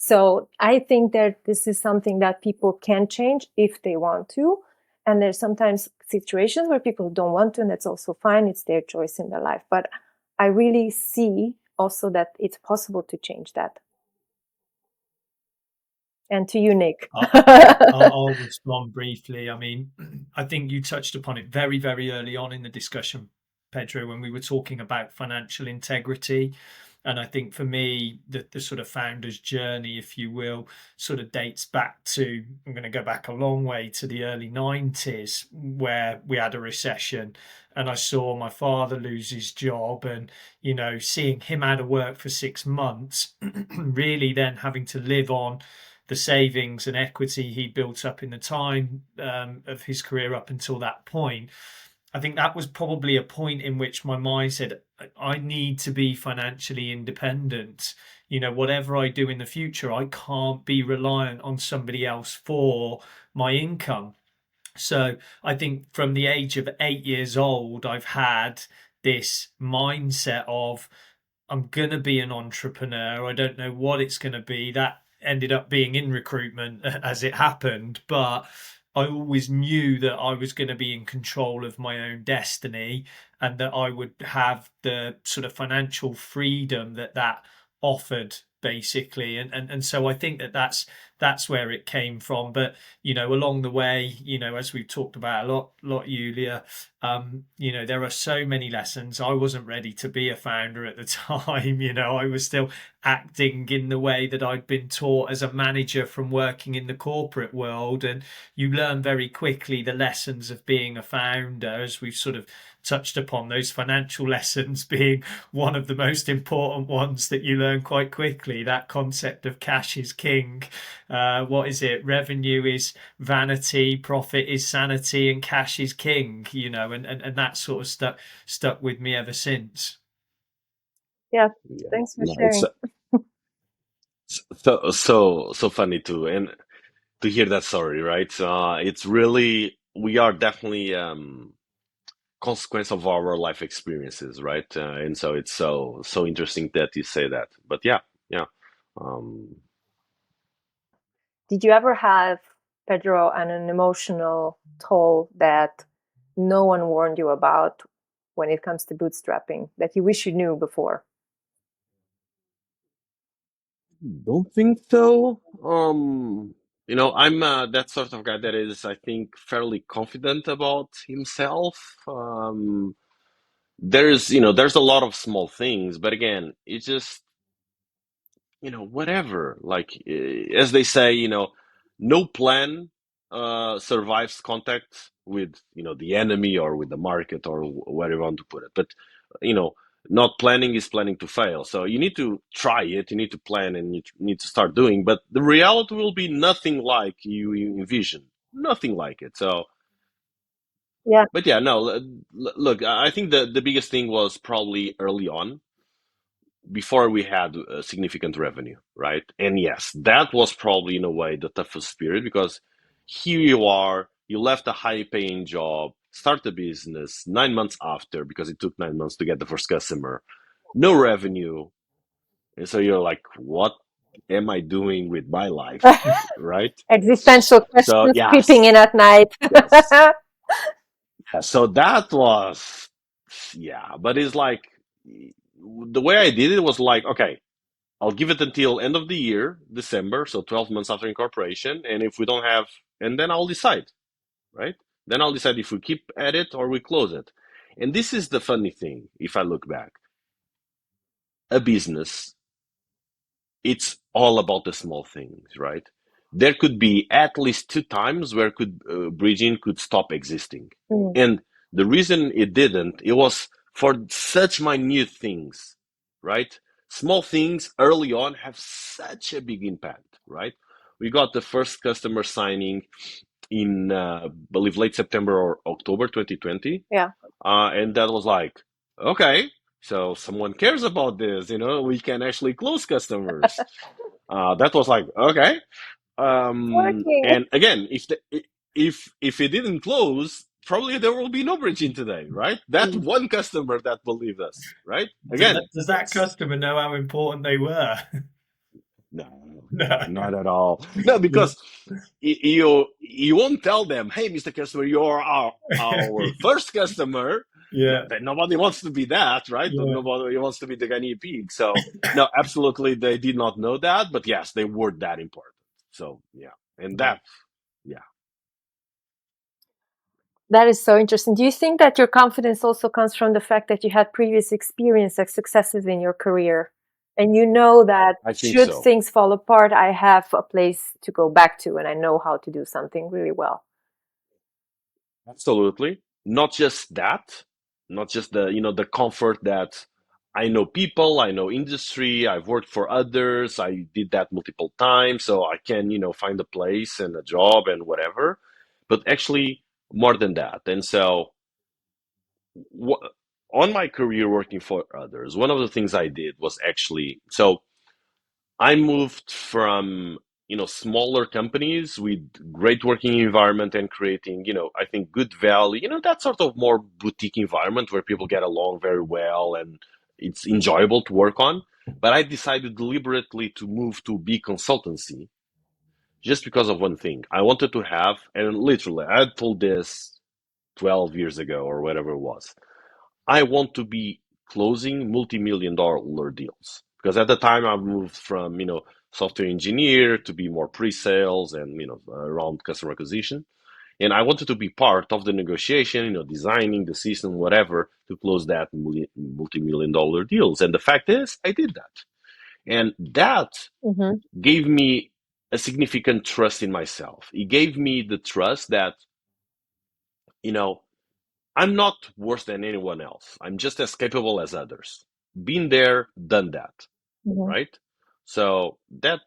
[SPEAKER 1] So I think that this is something that people can change if they want to. And there's sometimes situations where people don't want to, and that's also fine. It's their choice in their life. But I really see also that it's possible to change that. And to you, Nick.
[SPEAKER 3] I'll respond briefly. I mean, I think you touched upon it very, very early on in the discussion, Pedro, when we were talking about financial integrity. And I think for me, the sort of founder's journey, if you will, sort of dates back to, I'm going to go back a long way to the early 90s, where we had a recession. And I saw my father lose his job, and, seeing him out of work for 6 months, really then having to live on the savings and equity he built up in the time of his career up until that point. I think that was probably a point in which my mind said, I need to be financially independent. Whatever I do in the future, I can't be reliant on somebody else for my income. So I think from the age of 8 years old, I've had this mindset of, I'm going to be an entrepreneur. I don't know what it's going to be. That ended up being in recruitment as it happened, but I always knew that I was going to be in control of my own destiny, and that I would have the sort of financial freedom that offered, basically. And so I think that's where it came from. But along the way, as we've talked about a lot, Yulia, there are so many lessons. I wasn't ready to be a founder at the time. I was still acting in the way that I'd been taught as a manager from working in the corporate world. And you learn very quickly the lessons of being a founder, as we've sort of touched upon, those financial lessons being one of the most important ones that you learn quite quickly. That concept of cash is king. What is it? Revenue is vanity, profit is sanity, and cash is king. And that sort of stuck with me ever since.
[SPEAKER 1] Yeah,
[SPEAKER 2] Yeah,
[SPEAKER 1] thanks for
[SPEAKER 2] no, it's
[SPEAKER 1] sharing.
[SPEAKER 2] so funny too, and to hear that story, right? It's really we are definitely consequence of our life experiences, right? And so it's so interesting that you say that. But yeah, yeah. Um,
[SPEAKER 1] Did you ever have, Pedro, an emotional toll that no one warned you about when it comes to bootstrapping that you wish you knew before?
[SPEAKER 2] don't think so. I'm that sort of guy that is, I think, fairly confident about himself. There's a lot of small things, but again, it's just whatever. Like as they say, no plan survives contact with the enemy or with the market or where you want to put it. But you know, not planning is planning to fail. So you need to try it, you need to plan, and you need to start doing. But the reality will be nothing like you envision, nothing like it. So,
[SPEAKER 1] Yeah.
[SPEAKER 2] but yeah, no. Look, I think the biggest thing was probably early on, before we had significant revenue, right? And yes, that was probably in a way the toughest period, because here you are, you left a high paying job, start a business 9 months after, because it took 9 months to get the first customer, no revenue. And so you're like, what am I doing with my life? Right?
[SPEAKER 1] Existential
[SPEAKER 2] So,
[SPEAKER 1] questions creeping
[SPEAKER 2] yes,
[SPEAKER 1] in at night.
[SPEAKER 2] yes. Yeah, so that was, yeah, but it's like, the way I did it was like, okay, I'll give it until end of the year, December, so 12 months after incorporation. And if we don't have, and then I'll decide, right? Then I'll decide if we keep at it or we close it. And this is the funny thing, if I look back. A business, it's all about the small things, right? There could be at least two times where bridging could stop existing.
[SPEAKER 1] Mm.
[SPEAKER 2] And the reason it didn't, it was for such minute things, right? Small things early on have such a big impact, right? We got the first customer signing in, believe, late September or October 2020.
[SPEAKER 1] Yeah.
[SPEAKER 2] And that was like, okay, so someone cares about this, we can actually close customers. That was like, okay.
[SPEAKER 1] It's working.
[SPEAKER 2] And again, if it didn't close, probably there will be no bridging today, right? That
[SPEAKER 1] Mm.
[SPEAKER 2] one customer that believed us, right? Again,
[SPEAKER 3] Does that
[SPEAKER 2] yes.
[SPEAKER 3] customer know how important they were?
[SPEAKER 2] No,
[SPEAKER 3] No.
[SPEAKER 2] not at all. No,
[SPEAKER 3] Yeah.
[SPEAKER 2] because you won't tell them, hey, Mr. Customer, you're our first customer. No,
[SPEAKER 3] Yeah.
[SPEAKER 2] that nobody wants to be that, right?
[SPEAKER 3] Yeah.
[SPEAKER 2] Nobody wants to be the guinea pig. So no, absolutely, they did not know that, but yes, they were that important. So yeah, and
[SPEAKER 3] Yeah.
[SPEAKER 2] that, yeah,
[SPEAKER 1] That is so interesting. Do you think that your confidence also comes from the fact that you had previous experience and successes in your career? And you know that
[SPEAKER 2] I think
[SPEAKER 1] should
[SPEAKER 2] so.
[SPEAKER 1] things fall apart, I have a place to go back to and I know how to do something really well.
[SPEAKER 2] Absolutely. Not just that, not just the comfort that I know people, I know industry, I've worked for others, I did that multiple times, so I can, find a place and a job and whatever, but actually more than that. And so wh- on my career working for others, one of the things I did was actually, so I moved from, smaller companies with great working environment and creating, I think good value, that sort of more boutique environment where people get along very well and it's enjoyable to work on. But I decided deliberately to move to big consultancy just because of one thing. I wanted to have, and literally, I had told this 12 years ago or whatever it was. I want to be closing multi-million dollar deals, because at the time I moved from, software engineer to be more pre-sales and, around customer acquisition. And I wanted to be part of the negotiation, designing the system, whatever, to close that multi-million dollar deals. And the fact is, I did that. And that
[SPEAKER 1] Mm-hmm.
[SPEAKER 2] gave me a significant trust in myself. It gave me the trust that, you know, I'm not worse than anyone else. I'm just as capable as others. Been there, done that,
[SPEAKER 1] Mm-hmm.
[SPEAKER 2] right? So that,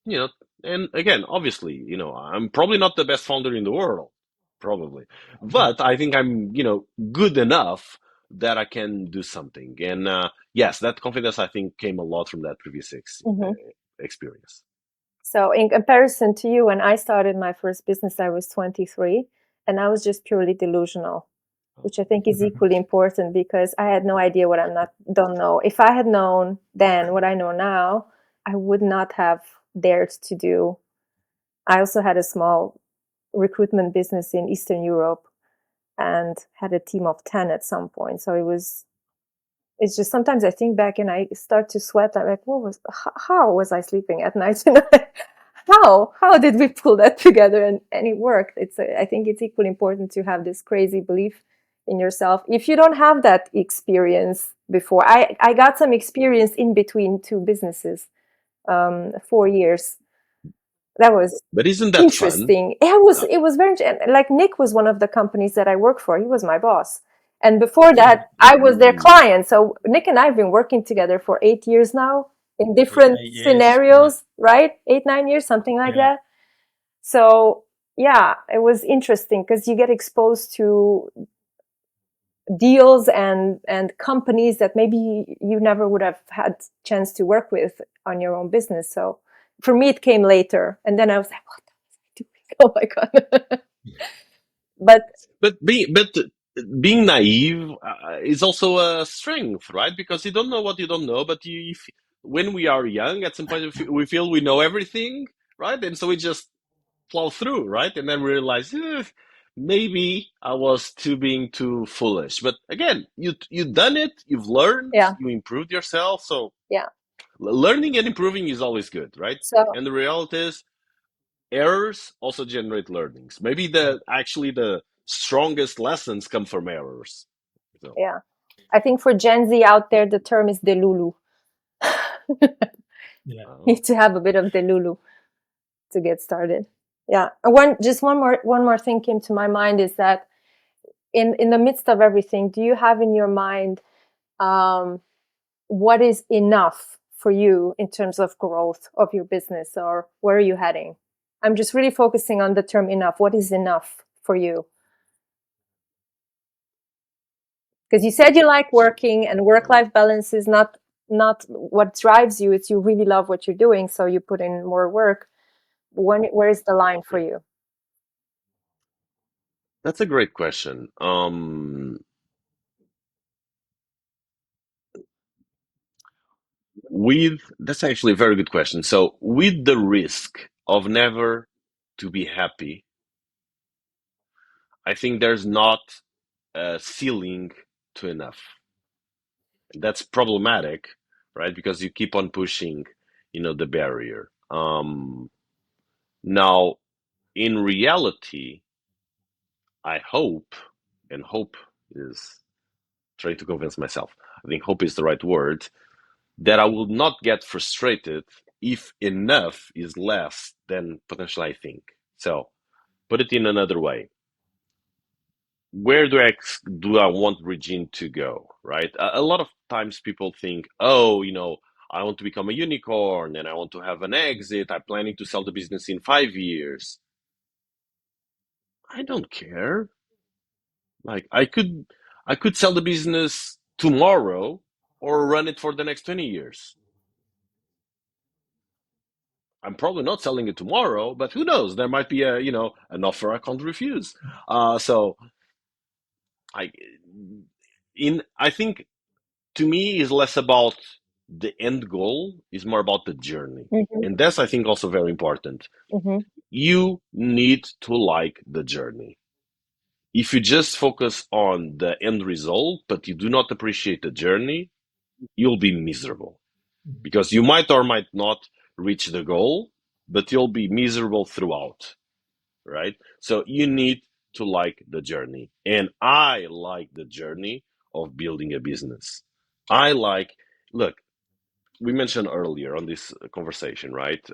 [SPEAKER 2] you know, and again, obviously, I'm probably not the best founder in the world, probably, but I think I'm, good enough that I can do something. And yes, that confidence, I think, came a lot from that previous
[SPEAKER 1] Mm-hmm.
[SPEAKER 2] experience.
[SPEAKER 1] So, in comparison to you, when I started my first business, I was 23 and I was just purely delusional, which I think is equally important because I had no idea what don't know. If I had known then what I know now, I would not have dared to do. I also had a small recruitment business in Eastern Europe and had a team of 10 at some point. So it's just sometimes I think back and I start to sweat. I'm like, how was I sleeping at night? How did we pull that together and it worked? I think it's equally important to have this crazy belief in yourself. If you don't have that experience before, I got some experience in between two businesses, 4 years. That was
[SPEAKER 2] But isn't that fun?
[SPEAKER 1] interesting. It was very like Nick was one of the companies that I worked for. He was my boss. And before
[SPEAKER 3] Yeah.
[SPEAKER 1] that, I was their client. So Nick and I have been working together for 8 years now in different
[SPEAKER 3] 8 years. Yeah.
[SPEAKER 1] scenarios, right? 8, 9 years, something like
[SPEAKER 3] Yeah.
[SPEAKER 1] that. So yeah, it was interesting because you get exposed to deals and companies that maybe you never would have had chance to work with on your own business. So for me, it came later, and then I was like, "What the heck am I doing?" Oh my god! But
[SPEAKER 2] Being naive is also a strength, right? Because you don't know what you don't know, but when we are young, at some point we feel we know everything, right? And so we just plow through, right? And then we realize, maybe I was being too foolish. But again, you've done it, you've learned,
[SPEAKER 1] yeah,
[SPEAKER 2] you improved yourself. So
[SPEAKER 1] yeah.
[SPEAKER 2] learning and improving is always good, right?
[SPEAKER 1] So
[SPEAKER 2] And the reality is, errors also generate learnings. Maybe the strongest lessons come from errors. So,
[SPEAKER 1] yeah, I think for Gen Z out there, the term is delulu.
[SPEAKER 3] Yeah.
[SPEAKER 1] Need to have a bit of delulu to get started. Yeah. One more thing came to my mind is that in the midst of everything, do you have in your mind um, what is enough for you in terms of growth of your business, or where are you heading? I'm just really focusing on the term enough. What is enough for you? Because you said you like working, and work-life balance is not what drives you. It's you really love what you're doing, so you put in more work. Where is the line for you?
[SPEAKER 2] that's a great question. With That's actually a very good question. So, with the risk of never to be happy, I think there's not a ceiling to enough. That's problematic, right? Because you keep on pushing, the barrier. Now, in reality, I hope, and hope is trying to convince myself. I think hope is the right word, that I will not get frustrated if enough is less than potentially I think. So, put it in another way. Where do I want Regine to go, right? A lot of times people think, oh, I want to become a unicorn and I want to have an exit. I'm planning to sell the business in 5 years. I don't care. Like I could sell the business tomorrow or run it for the next 20 years. I'm probably not selling it tomorrow, but who knows? There might be an offer I can't refuse. So I I think, to me, is less about the end goal, is more about the journey.
[SPEAKER 1] Mm-hmm,
[SPEAKER 2] And that's, I think, also very important.
[SPEAKER 1] mm-hmm,
[SPEAKER 2] You need to like the journey. If you just focus on the end result, but you do not appreciate the journey, you'll be miserable because you might or might not reach the goal, but you'll be miserable throughout, right? So you need to like the journey. And I like the journey of building a business. I like, look, we mentioned earlier on this conversation, right?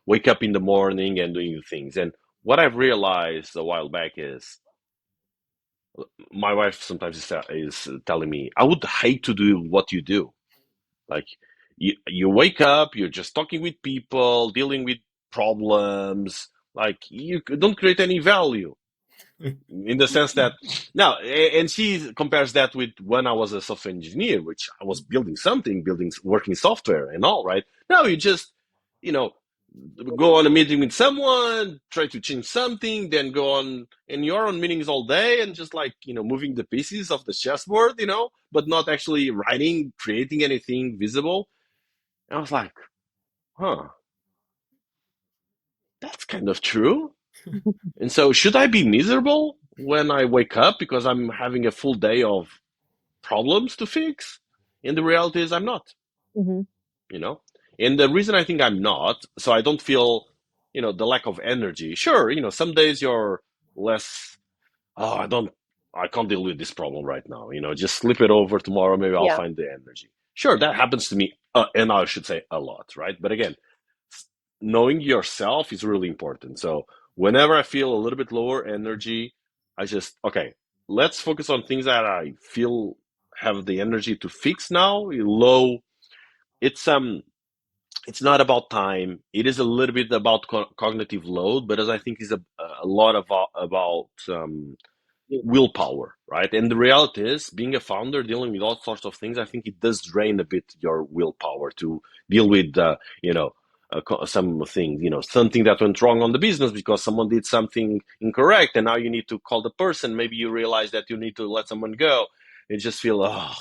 [SPEAKER 2] Wake up in the morning and doing things. And what I've realized a while back is, my wife sometimes is telling me, I would hate to do what you do. Like, you wake up, you're just talking with people, dealing with problems. Like, you don't create any value, in the sense that now, and she compares that with when I was a software engineer, which I was building something, building working software and all, right? Now you just, you know, go on a meeting with someone, try to change something, then go on, and you're on meetings all day and just, like, moving the pieces of the chessboard, but not actually writing, creating anything visible. And I was like, huh, that's kind of true. And so, should I be miserable when I wake up because I'm having a full day of problems to fix? And the reality is, I'm not,
[SPEAKER 1] mm-hmm.
[SPEAKER 2] you know? And the reason I think I'm not, so I don't feel, the lack of energy. Sure, some days you're less, oh, I can't deal with this problem right now. Just slip it over tomorrow. Maybe I'll
[SPEAKER 1] Yeah.
[SPEAKER 2] find the energy. Sure, that happens to me, and I should say a lot, right? But again, knowing yourself is really important. So whenever I feel a little bit lower energy, I just, okay, let's focus on things that I feel have the energy to fix now. Low. It's not about time. It is a little bit about cognitive load, but as I think is a lot about willpower, right? And the reality is, being a founder, dealing with all sorts of things, I think it does drain a bit your willpower to deal with, some things, something that went wrong on the business because someone did something incorrect, and now you need to call the person. Maybe you realize that you need to let someone go. You just feel, oh,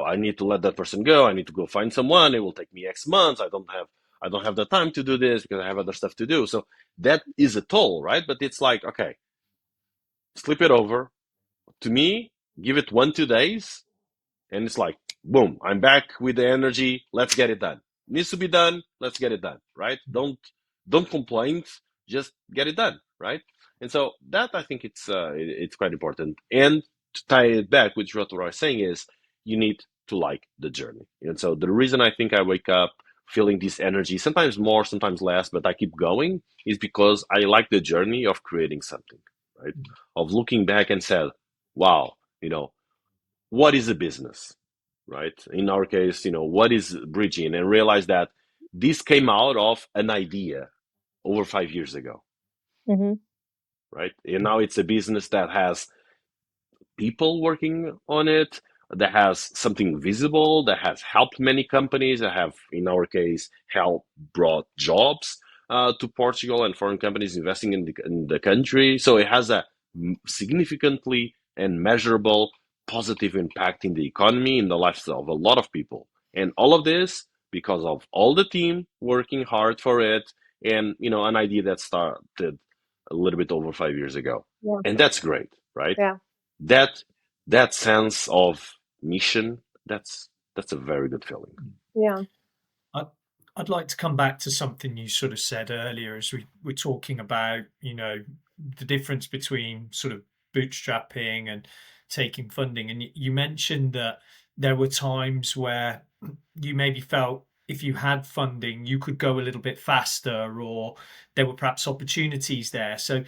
[SPEAKER 2] I need to let that person go. I need to go find someone. It will take me X months. I don't have the time to do this because I have other stuff to do. So that is a toll, right? But it's like, okay, slip it over. To me, give it 1, 2 days, and it's like, boom, I'm back with the energy. Let's get it done. Needs to be done. Let's get it done, right? Don't complain. Just get it done, right? And so that, I think it's quite important. And to tie it back with what I was saying is, you need to like the journey. And so the reason I think I wake up feeling this energy, sometimes more, sometimes less, but I keep going, is because I like the journey of creating something, right? Of looking back and said, wow, what is a business, right? In our case, what is bridging, and realize that this came out of an idea over 5 years ago,
[SPEAKER 1] Mm-hmm.
[SPEAKER 2] right? And now it's a business that has people working on it, that has something visible, that has helped many companies, that have, in our case, helped brought jobs to Portugal and foreign companies investing in the country. So it has a significantly and measurable positive impact in the economy, in the lifestyle of a lot of people. And all of this because of all the team working hard for it, and an idea that started a little bit over 5 years ago.
[SPEAKER 1] Yeah.
[SPEAKER 2] And that's great, right?
[SPEAKER 1] Yeah.
[SPEAKER 2] that that sense of mission, that's a very good feeling.
[SPEAKER 1] Yeah.
[SPEAKER 3] I'd like to come back to something you sort of said earlier as we were talking about, the difference between sort of bootstrapping and taking funding. And you mentioned that there were times where you maybe felt if you had funding, you could go a little bit faster, or there were perhaps opportunities there. So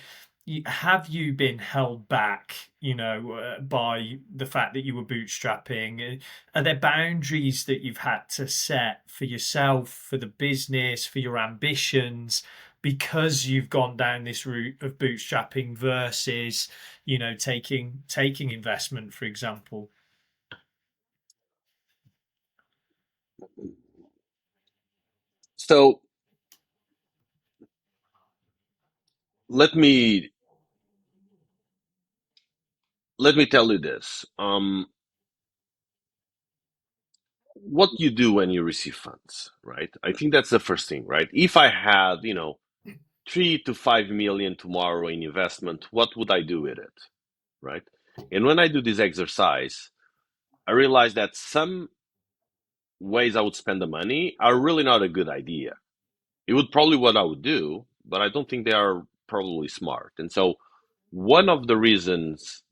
[SPEAKER 3] have you been held back, by the fact that you were bootstrapping? Are there boundaries that you've had to set for yourself, for the business, for your ambitions, because you've gone down this route of bootstrapping versus, taking investment, for example?
[SPEAKER 2] So let me tell you this. What you do when you receive funds, right? I think that's the first thing, right? If I had, 3 to 5 million tomorrow in investment, what would I do with it, right? And when I do this exercise, I realize that some ways I would spend the money are really not a good idea. It would probably what I would do, but I don't think they are probably smart. And so one of the reasons,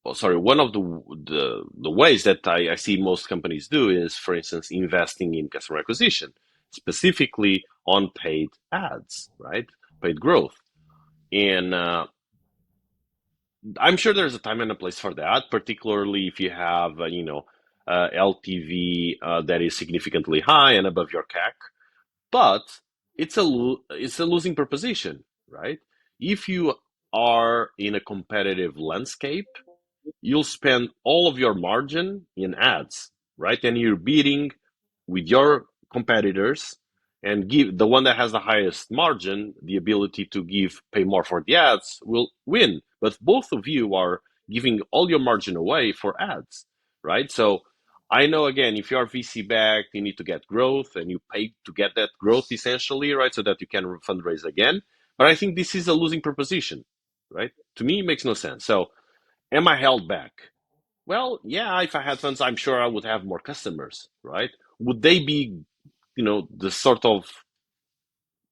[SPEAKER 2] one of the ways that I see most companies do is, for instance, investing in customer acquisition, specifically on paid ads, right? Paid growth. And I'm sure there's a time and a place for that, particularly if you have, LTV that is significantly high and above your CAC. But it's a losing proposition, right? If you are in a competitive landscape, you'll spend all of your margin in ads, right? And you're beating with your competitors, and give the one that has the highest margin the ability to pay more for the ads will win. But both of you are giving all your margin away for ads, right? So I know, again, if you are VC backed, you need to get growth, and you pay to get that growth essentially, right? So that you can fundraise again. But I think this is a losing proposition, right? To me, it makes no sense. So am I held back? Well, yeah, if I had funds, I'm sure I would have more customers, right? Would they be, the sort of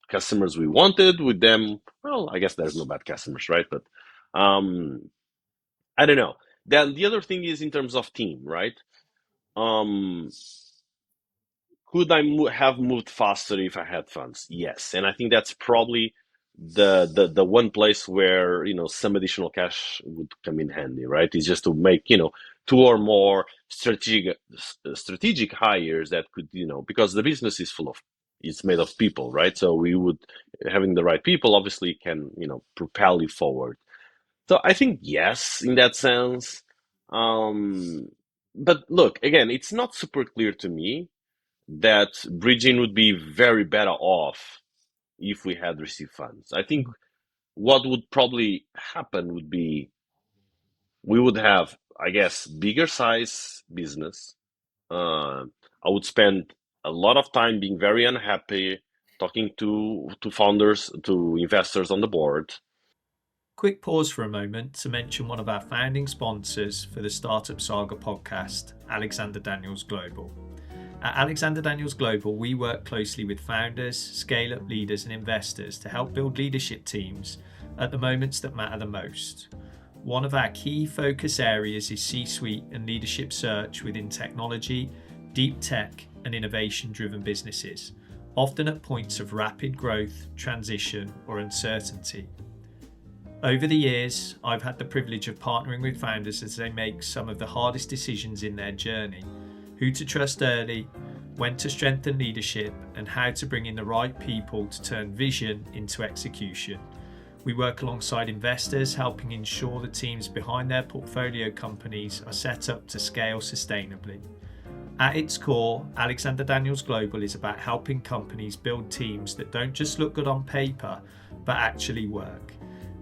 [SPEAKER 2] customers we wanted with them? Well, I guess there's no bad customers, right? But I don't know. Then the other thing is in terms of team, right? Um, could I have moved faster if I had funds? Yes. And I think that's probably the one place where some additional cash would come in handy, right? Is just to make two or more strategic hires that could because the business is full of it's made of people, right? So we would having the right people obviously can propel you forward. So I think yes, in that sense. Um, but look, again, it's not super clear to me that bridging would be very better off if we had received funds. I think what would probably happen would be we would have, I guess, bigger size business. I would spend a lot of time being very unhappy talking to founders, to investors on the board.
[SPEAKER 3] Quick pause for a moment to mention one of our founding sponsors for the Startup Saga podcast, Alexander Daniels Global. At Alexander Daniels Global, we work closely with founders, scale-up leaders and investors to help build leadership teams at the moments that matter the most. One of our key focus areas is C-suite and leadership search within technology, deep tech and innovation-driven businesses, often at points of rapid growth, transition or uncertainty. Over the years, I've had the privilege of partnering with founders as they make some of the hardest decisions in their journey: who to trust early, when to strengthen leadership, and how to bring in the right people to turn vision into execution. We work alongside investors, helping ensure the teams behind their portfolio companies are set up to scale sustainably. At its core, Alexander Daniels Global is about helping companies build teams that don't just look good on paper, but actually work.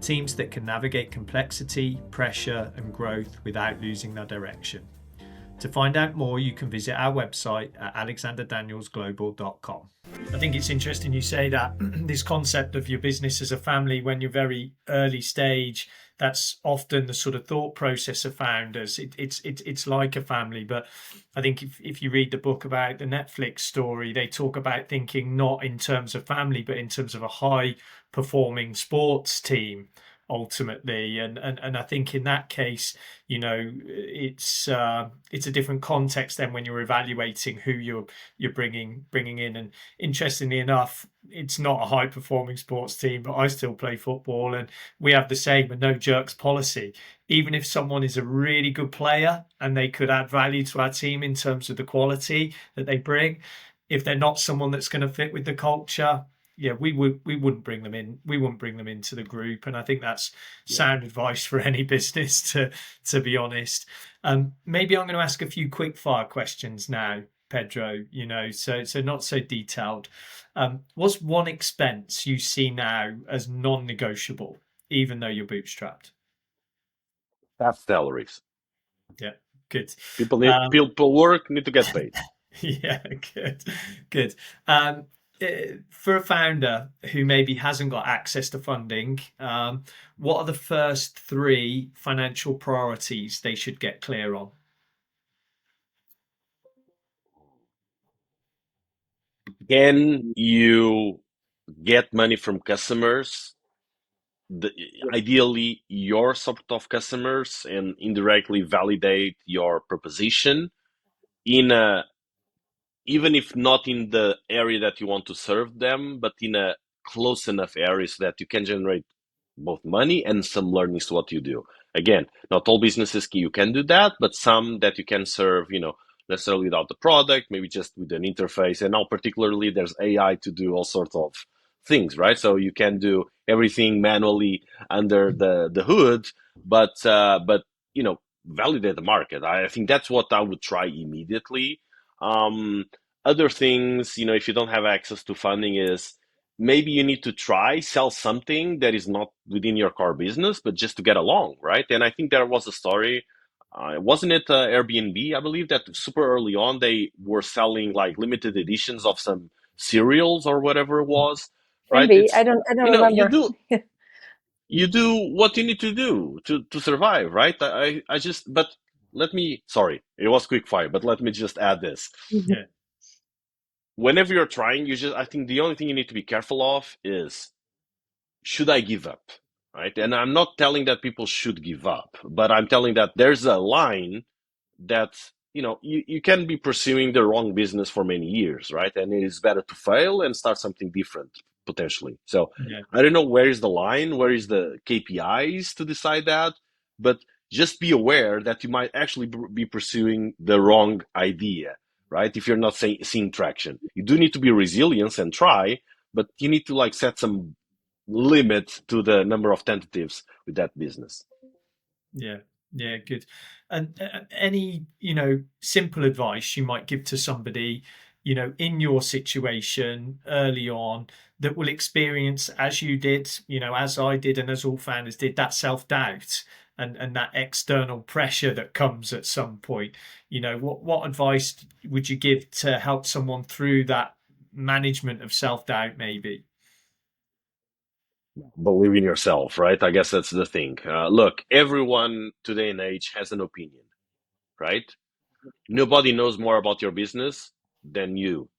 [SPEAKER 3] Teams that can navigate complexity, pressure, and growth without losing their direction. To find out more, you can visit our website at alexanderdanielsglobal.com. I think it's interesting you say that this concept of your business as a family when you're very early stage, that's often the sort of thought process of founders. It's like a family, but I think if you read the book about the Netflix story, they talk about thinking not in terms of family, but in terms of a high performing sports team ultimately. And I think in that case, it's a different context then when you're evaluating who you're bringing in. And interestingly enough, it's not a high performing sports team, but I still play football and we have the same a no jerks policy. Even if someone is a really good player and they could add value to our team in terms of the quality that they bring, if they're not someone that's going to fit with the culture, yeah, we wouldn't bring them in. We wouldn't bring them into the group, and I think that's sound advice for any business. To be honest, maybe I'm going to ask a few quick fire questions now, Pedro. So not so detailed. What's one expense you see now as non-negotiable, even though you're bootstrapped?
[SPEAKER 2] Staff salaries.
[SPEAKER 3] Yeah, good.
[SPEAKER 2] People work need to get paid.
[SPEAKER 3] Yeah, good. For a founder who maybe hasn't got access to funding, what are the first 3 financial priorities they should get clear on?
[SPEAKER 2] Can you get money from customers? Ideally, your sort of customers, and indirectly validate your proposition in a even if not in the area that you want to serve them, but in a close enough area so that you can generate both money and some learnings to what you do. Again, not all businesses you can do that, but some that you can serve, necessarily without the product, maybe just with an interface. And now particularly there's AI to do all sorts of things, right? So you can do everything manually under the hood, but validate the market. I think that's what I would try immediately. Other things, if you don't have access to funding, is maybe you need to try sell something that is not within your core business, but just to get along, right? And I think there was a story, wasn't it Airbnb? I believe that super early on they were selling like limited editions of some cereals or whatever it was, right?
[SPEAKER 1] Maybe
[SPEAKER 2] It's
[SPEAKER 1] I don't remember.
[SPEAKER 2] You do what you need to do to survive, right? I just but let me sorry, it was quick fire, but let me just add this.
[SPEAKER 3] Yeah.
[SPEAKER 2] Whenever you're trying, I think the only thing you need to be careful of is, should I give up? Right? And I'm not telling that people should give up, but I'm telling that there's a line that, you can be pursuing the wrong business for many years, right? And it is better to fail and start something different. potentially. So
[SPEAKER 3] Yeah.
[SPEAKER 2] I don't know where is the line, where is the KPIs to decide that, but just be aware that you might actually be pursuing the wrong idea, right? If you're not seeing traction, you do need to be resilient and try, but you need to like set some limit to the number of tentatives with that business.
[SPEAKER 3] Yeah, yeah, good. And any, simple advice you might give to somebody, in your situation early on that will experience, as you did, as I did, and as all founders did, that self-doubt and that external pressure that comes at some point. What advice would you give to help someone through that management of self-doubt, maybe?
[SPEAKER 2] Believe in yourself, right? I guess that's the thing. Look, everyone today and age has an opinion, right? Nobody knows more about your business than you.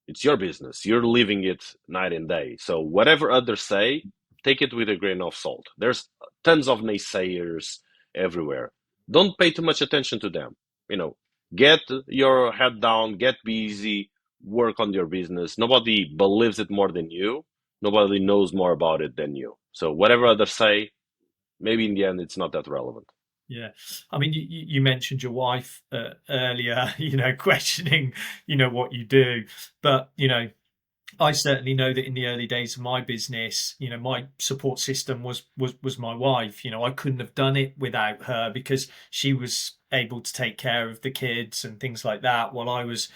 [SPEAKER 2] It's your business. You're living it night and day. So whatever others say, take it with a grain of salt. There's tons of naysayers everywhere. Don't pay too much attention to them. Get your head down, get busy, work on your business. Nobody believes it more than you. Nobody knows more about it than you. So whatever others say, maybe in the end it's not that relevant.
[SPEAKER 3] Yeah, I mean, you mentioned your wife earlier, questioning, what you do, but I certainly know that in the early days of my business, my support system was my wife. I couldn't have done it without her because she was able to take care of the kids and things like that while I was,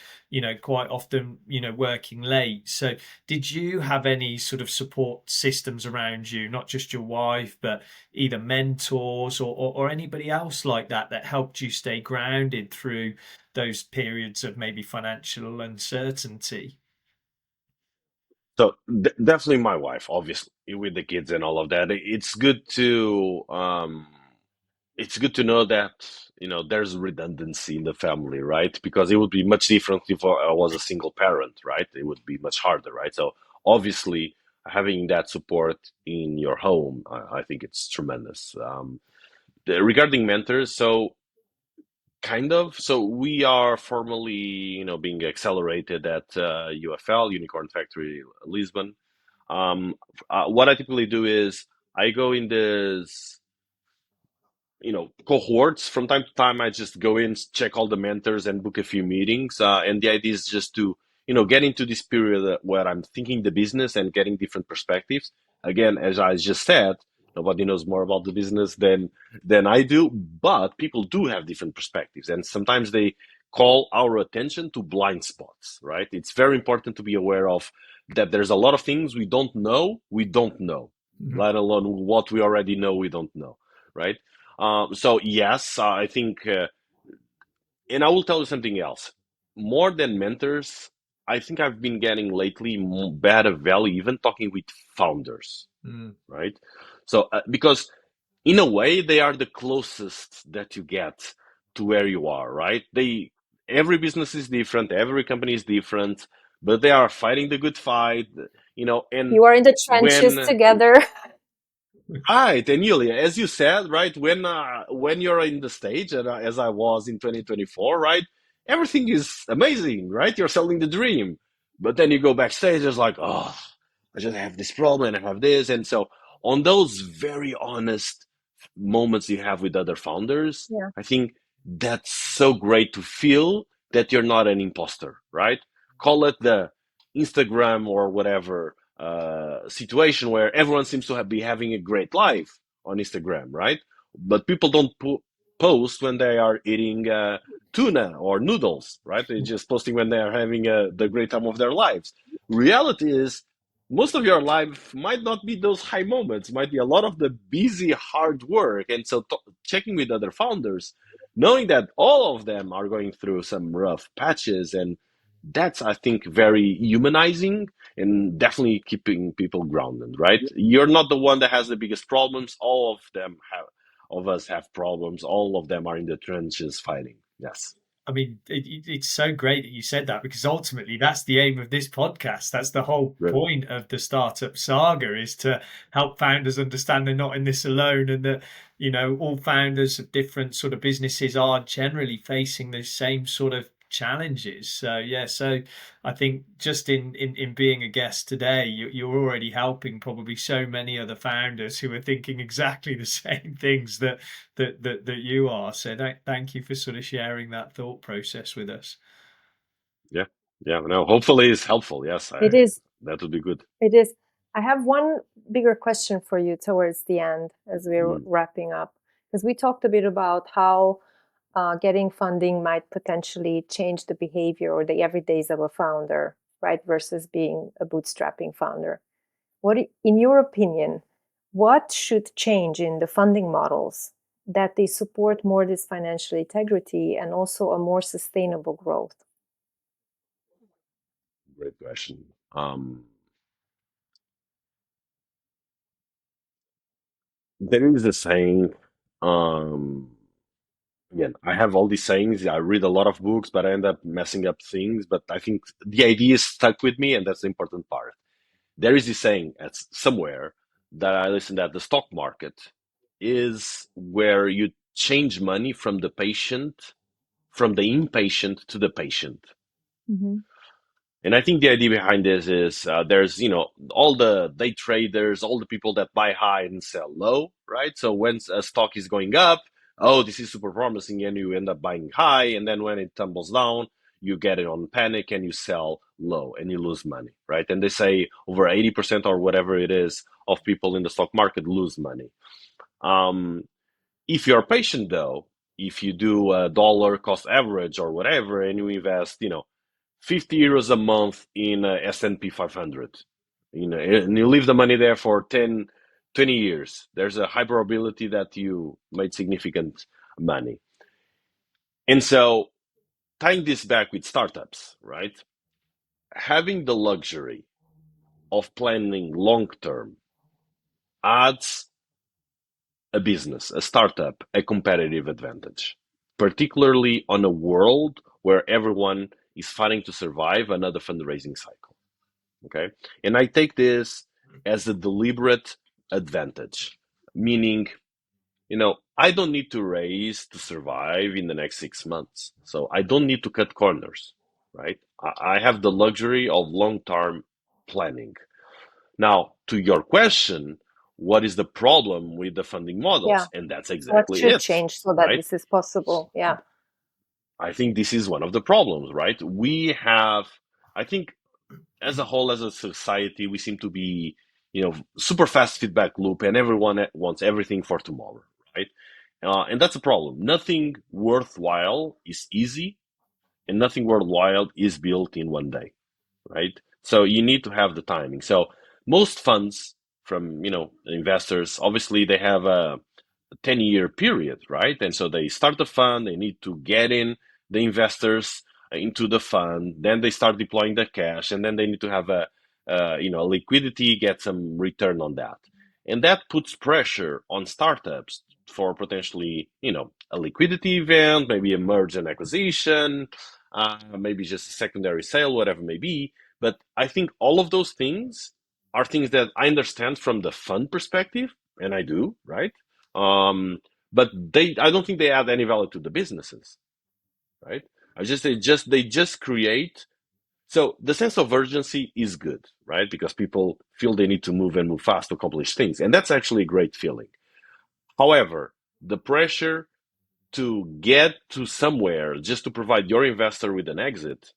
[SPEAKER 3] quite often, working late. So did you have any sort of support systems around you, not just your wife, but either mentors or anybody else like that helped you stay grounded through those periods of maybe financial uncertainty?
[SPEAKER 2] So definitely my wife, obviously, with the kids and all of that. It's good to know that there's redundancy in the family, right? Because it would be much different if I was a single parent, right? It would be much harder, right? So obviously, having that support in your home, I think it's tremendous. Regarding mentors, so kind of. So we are formally, being accelerated at UFL, Unicorn Factory Lisbon. What I typically do is I go in this, cohorts from time to time. I just go in, check all the mentors, and book a few meetings. And the idea is just to, get into this period where I'm thinking the business and getting different perspectives. Again, as I just said, nobody knows more about the business than I do, but people do have different perspectives, and sometimes they call our attention to blind spots. Right? It's very important to be aware of that. There's a lot of things we don't know,
[SPEAKER 3] Mhm.
[SPEAKER 2] let alone what we already know we don't know. Right? So yes, I think, and I will tell you something else. More than mentors, I think I've been getting lately better value even talking with founders,
[SPEAKER 3] Mm.
[SPEAKER 2] right? So because in a way they are the closest that you get to where you are, right? Every business is different, every company is different, but they are fighting the good fight, and
[SPEAKER 1] You are in the trenches
[SPEAKER 2] when
[SPEAKER 1] together.
[SPEAKER 2] right, and Yulia, as you said, right, when you're in the stage, and as I was in 2024, right, everything is amazing, right? You're selling the dream, but then you go backstage, it's like, oh, I just have this problem, and I have this, and so on those very honest moments you have with other founders,
[SPEAKER 1] Yeah.
[SPEAKER 2] I think that's so great to feel that you're not an imposter, right? Call it the Instagram or whatever situation where everyone seems to be having a great life on Instagram, right? But people don't post when they are eating tuna or noodles, right? They're just posting when they are having the great time of their lives. Reality is, most of your life might not be those high moments, might be a lot of the busy, hard work. And so, checking with other founders, knowing that all of them are going through some rough patches, and that's, I think, very humanizing and definitely keeping people grounded, right? You're not the one that has the biggest problems. All of us have problems. All of them are in the trenches fighting. Yes.
[SPEAKER 3] I mean, it's so great that you said that because ultimately that's the aim of this podcast. That's the whole
[SPEAKER 2] Right.
[SPEAKER 3] point of the Startup Saga is to help founders understand they're not in this alone and that, all founders of different sort of businesses are generally facing the same sort of challenges. So yeah, so I think just in being a guest today, you're already helping probably so many other founders who are thinking exactly the same things that you are. So thank you for sort of sharing that thought process with us.
[SPEAKER 2] Yeah, yeah. No, hopefully it's helpful. Yes,
[SPEAKER 1] It is.
[SPEAKER 2] that would be good.
[SPEAKER 1] It is. I have one bigger question for you towards the end as we're
[SPEAKER 2] Mm,
[SPEAKER 1] wrapping up, because we talked a bit about how getting funding might potentially change the behavior or the everydays of a founder, right, versus being a bootstrapping founder. What, in your opinion, what should change in the funding models that they support more this financial integrity and also a more sustainable growth?
[SPEAKER 2] great question. There is a saying. Um, Again, I have all these sayings. I read a lot of books, but I end up messing up things. But I think the idea stuck with me, and that's the important part. There is this saying at somewhere that I listened at the stock market is where you change money from the patient, from the impatient to the patient.
[SPEAKER 1] Mm-hmm.
[SPEAKER 2] And I think the idea behind this is there's, all the day traders, all the people that buy high and sell low, right? So when a stock is going up, oh, this is super promising, and you end up buying high. And then when it tumbles down, you get it on panic and you sell low and you lose money, right? And they say over 80% or whatever it is of people in the stock market lose money. Um, if you're patient, though, if you do a dollar cost average or whatever, and you invest, 50 euros a month in S&P 500, and you leave the money there for 10, 20 years, there's a high probability that you made significant money. And so tying this back with startups, right? Having the luxury of planning long term adds a business, a startup, a competitive advantage, particularly on a world where everyone is fighting to survive another fundraising cycle. Okay. And I take this as a deliberate advantage, meaning, I don't need to raise to survive in the next 6 months. So I don't need to cut corners, right? I have the luxury of long term planning. Now, to your question, what is the problem with the funding
[SPEAKER 1] Yeah.
[SPEAKER 2] models? And that's
[SPEAKER 1] What
[SPEAKER 2] exactly
[SPEAKER 1] should
[SPEAKER 2] it,
[SPEAKER 1] change so that
[SPEAKER 2] right?
[SPEAKER 1] this is possible? Yeah.
[SPEAKER 2] I think this is one of the problems, right? I think as a whole, as a society, we seem to be, super fast feedback loop, and everyone wants everything for tomorrow, right? And that's a problem. Nothing worthwhile is easy, and nothing worthwhile is built in one day, right? So you need to have the timing. So most funds from, investors, obviously they have a 10-year period, right? And so they start the fund, they need to get in the investors into the fund, then they start deploying the cash, and then they need to have a liquidity, get some return on that. And that puts pressure on startups for potentially, a liquidity event, maybe a merge and acquisition, maybe just a secondary sale, whatever it may be. But I think all of those things are things that I understand from the fund perspective, and I do, right? Um, but I don't think they add any value to the businesses, right? They just create. So the sense of urgency is good, right? Because people feel they need to move and move fast to accomplish things, and that's actually a great feeling. However, the pressure to get to somewhere just to provide your investor with an exit,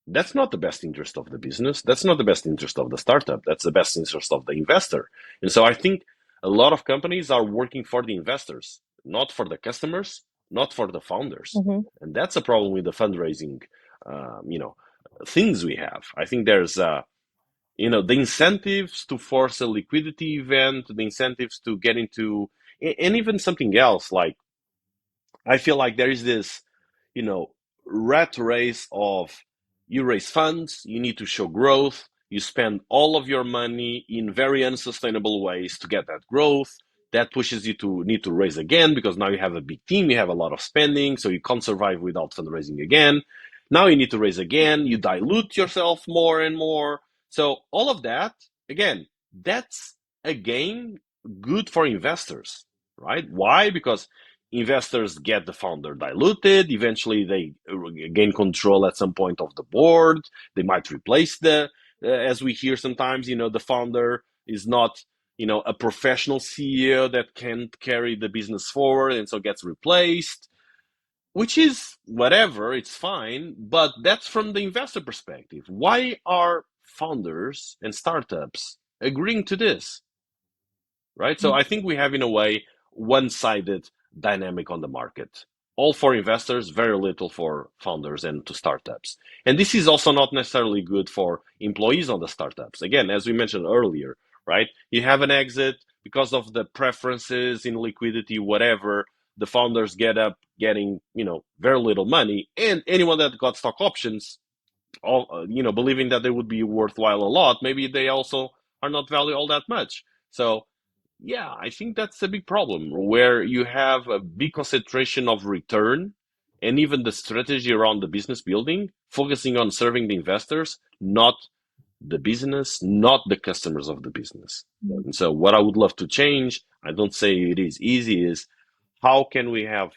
[SPEAKER 2] that's not the best interest of the business. That's not the best interest of the startup. That's the best interest of the investor. And so I think a lot of companies are working for the investors, not for the customers, not for the founders.
[SPEAKER 1] Mm-hmm.
[SPEAKER 2] And that's a problem with the fundraising, things we have. I think there's, the incentives to force a liquidity event, the incentives to get into, and even something else like I feel like there is this, you know, rat race of you raise funds, you need to show growth, you spend all of your money in very unsustainable ways to get that growth. That pushes you to need to raise again because now you have a big team, you have a lot of spending, so you can't survive without fundraising again. Now you need to raise again, you dilute yourself more and more. So all of that, again, that's a game good for investors, right? Why? Because investors get the founder diluted. Eventually, they gain control at some point of the board. They might replace as we hear sometimes, the founder is not, a professional CEO that can't carry the business forward and so gets replaced, which is whatever, it's fine. But that's from the investor perspective. Why are founders and startups agreeing to this? Right? So I think we have, in a way, one-sided dynamic on the market. All for investors, very little for founders and to startups. And this is also not necessarily good for employees on the startups. Again, as we mentioned earlier, right? You have an exit because of the preferences in liquidity, whatever. The founders get up getting, very little money. And anyone that got stock options, believing that they would be worthwhile a lot, maybe they also are not valued all that much. So yeah, I think that's a big problem where you have a big concentration of return and even the strategy around the business building, focusing on serving the investors, not the business, not the customers of the business. And so what I would love to change, I don't say it is easy, is how can we have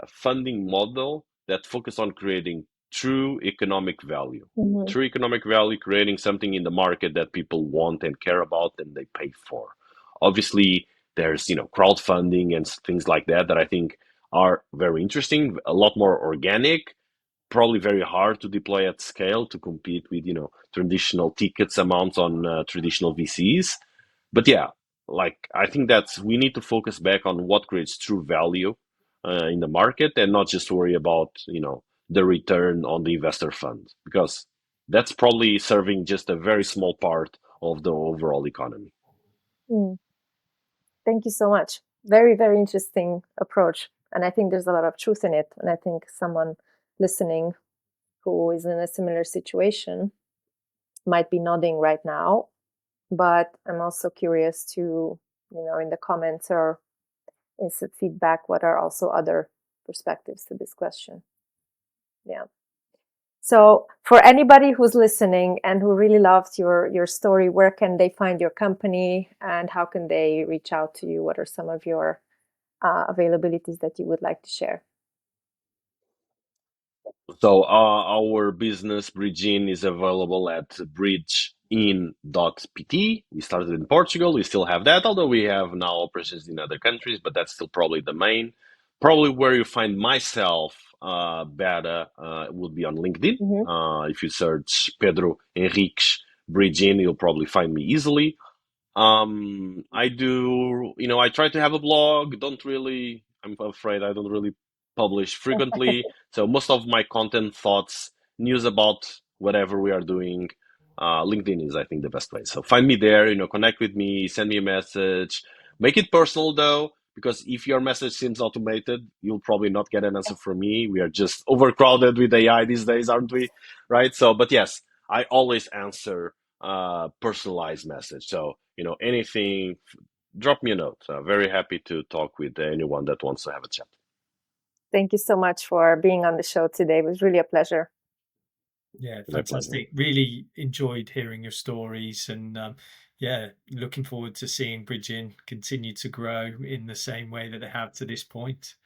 [SPEAKER 2] a funding model that focus on creating true economic value. True economic value, creating something in the market that people want and care about and they pay for. Obviously, there's crowdfunding and things like that I think are very interesting, a lot more organic, probably very hard to deploy at scale to compete with traditional tickets amounts on traditional VCs. But yeah, like I think that's we need to focus back on what creates true value in the market and not just worry about the return on the investor fund, because that's probably serving just a very small part of the overall economy.
[SPEAKER 1] Thank you so much. Very, very interesting approach. And I think there's a lot of truth in it. And I think someone listening who is in a similar situation might be nodding right now. But I'm also curious to, in the comments or instant feedback, what are also other perspectives to this question? Yeah. So for anybody who's listening and who really loved your story, where can they find your company and how can they reach out to you? What are some of your availabilities that you would like to share?
[SPEAKER 2] So our business Bridgin is available at bridgein.pt. We started in Portugal. We still have that, although we have now operations in other countries, but that's still probably the main. Probably where you find myself better would be on LinkedIn. If you search Pedro Henriques Bridgin, you'll probably find me easily. I do, I try to have a blog. I'm afraid I don't really publish frequently. So most of my content, thoughts, news about whatever we are doing, LinkedIn is, I think, the best place. So find me there, connect with me, send me a message. Make it personal though, because if your message seems automated, you'll probably not get an answer from me. We are just overcrowded with AI these days, aren't we? Right? So, but yes, I always answer personalized message. So, anything, drop me a note. Very happy to talk with anyone that wants to have a chat.
[SPEAKER 1] Thank you so much for being on the show today. It was really a pleasure.
[SPEAKER 3] Yeah, fantastic. Really enjoyed hearing your stories and looking forward to seeing Bridgin continue to grow in the same way that they have to this point.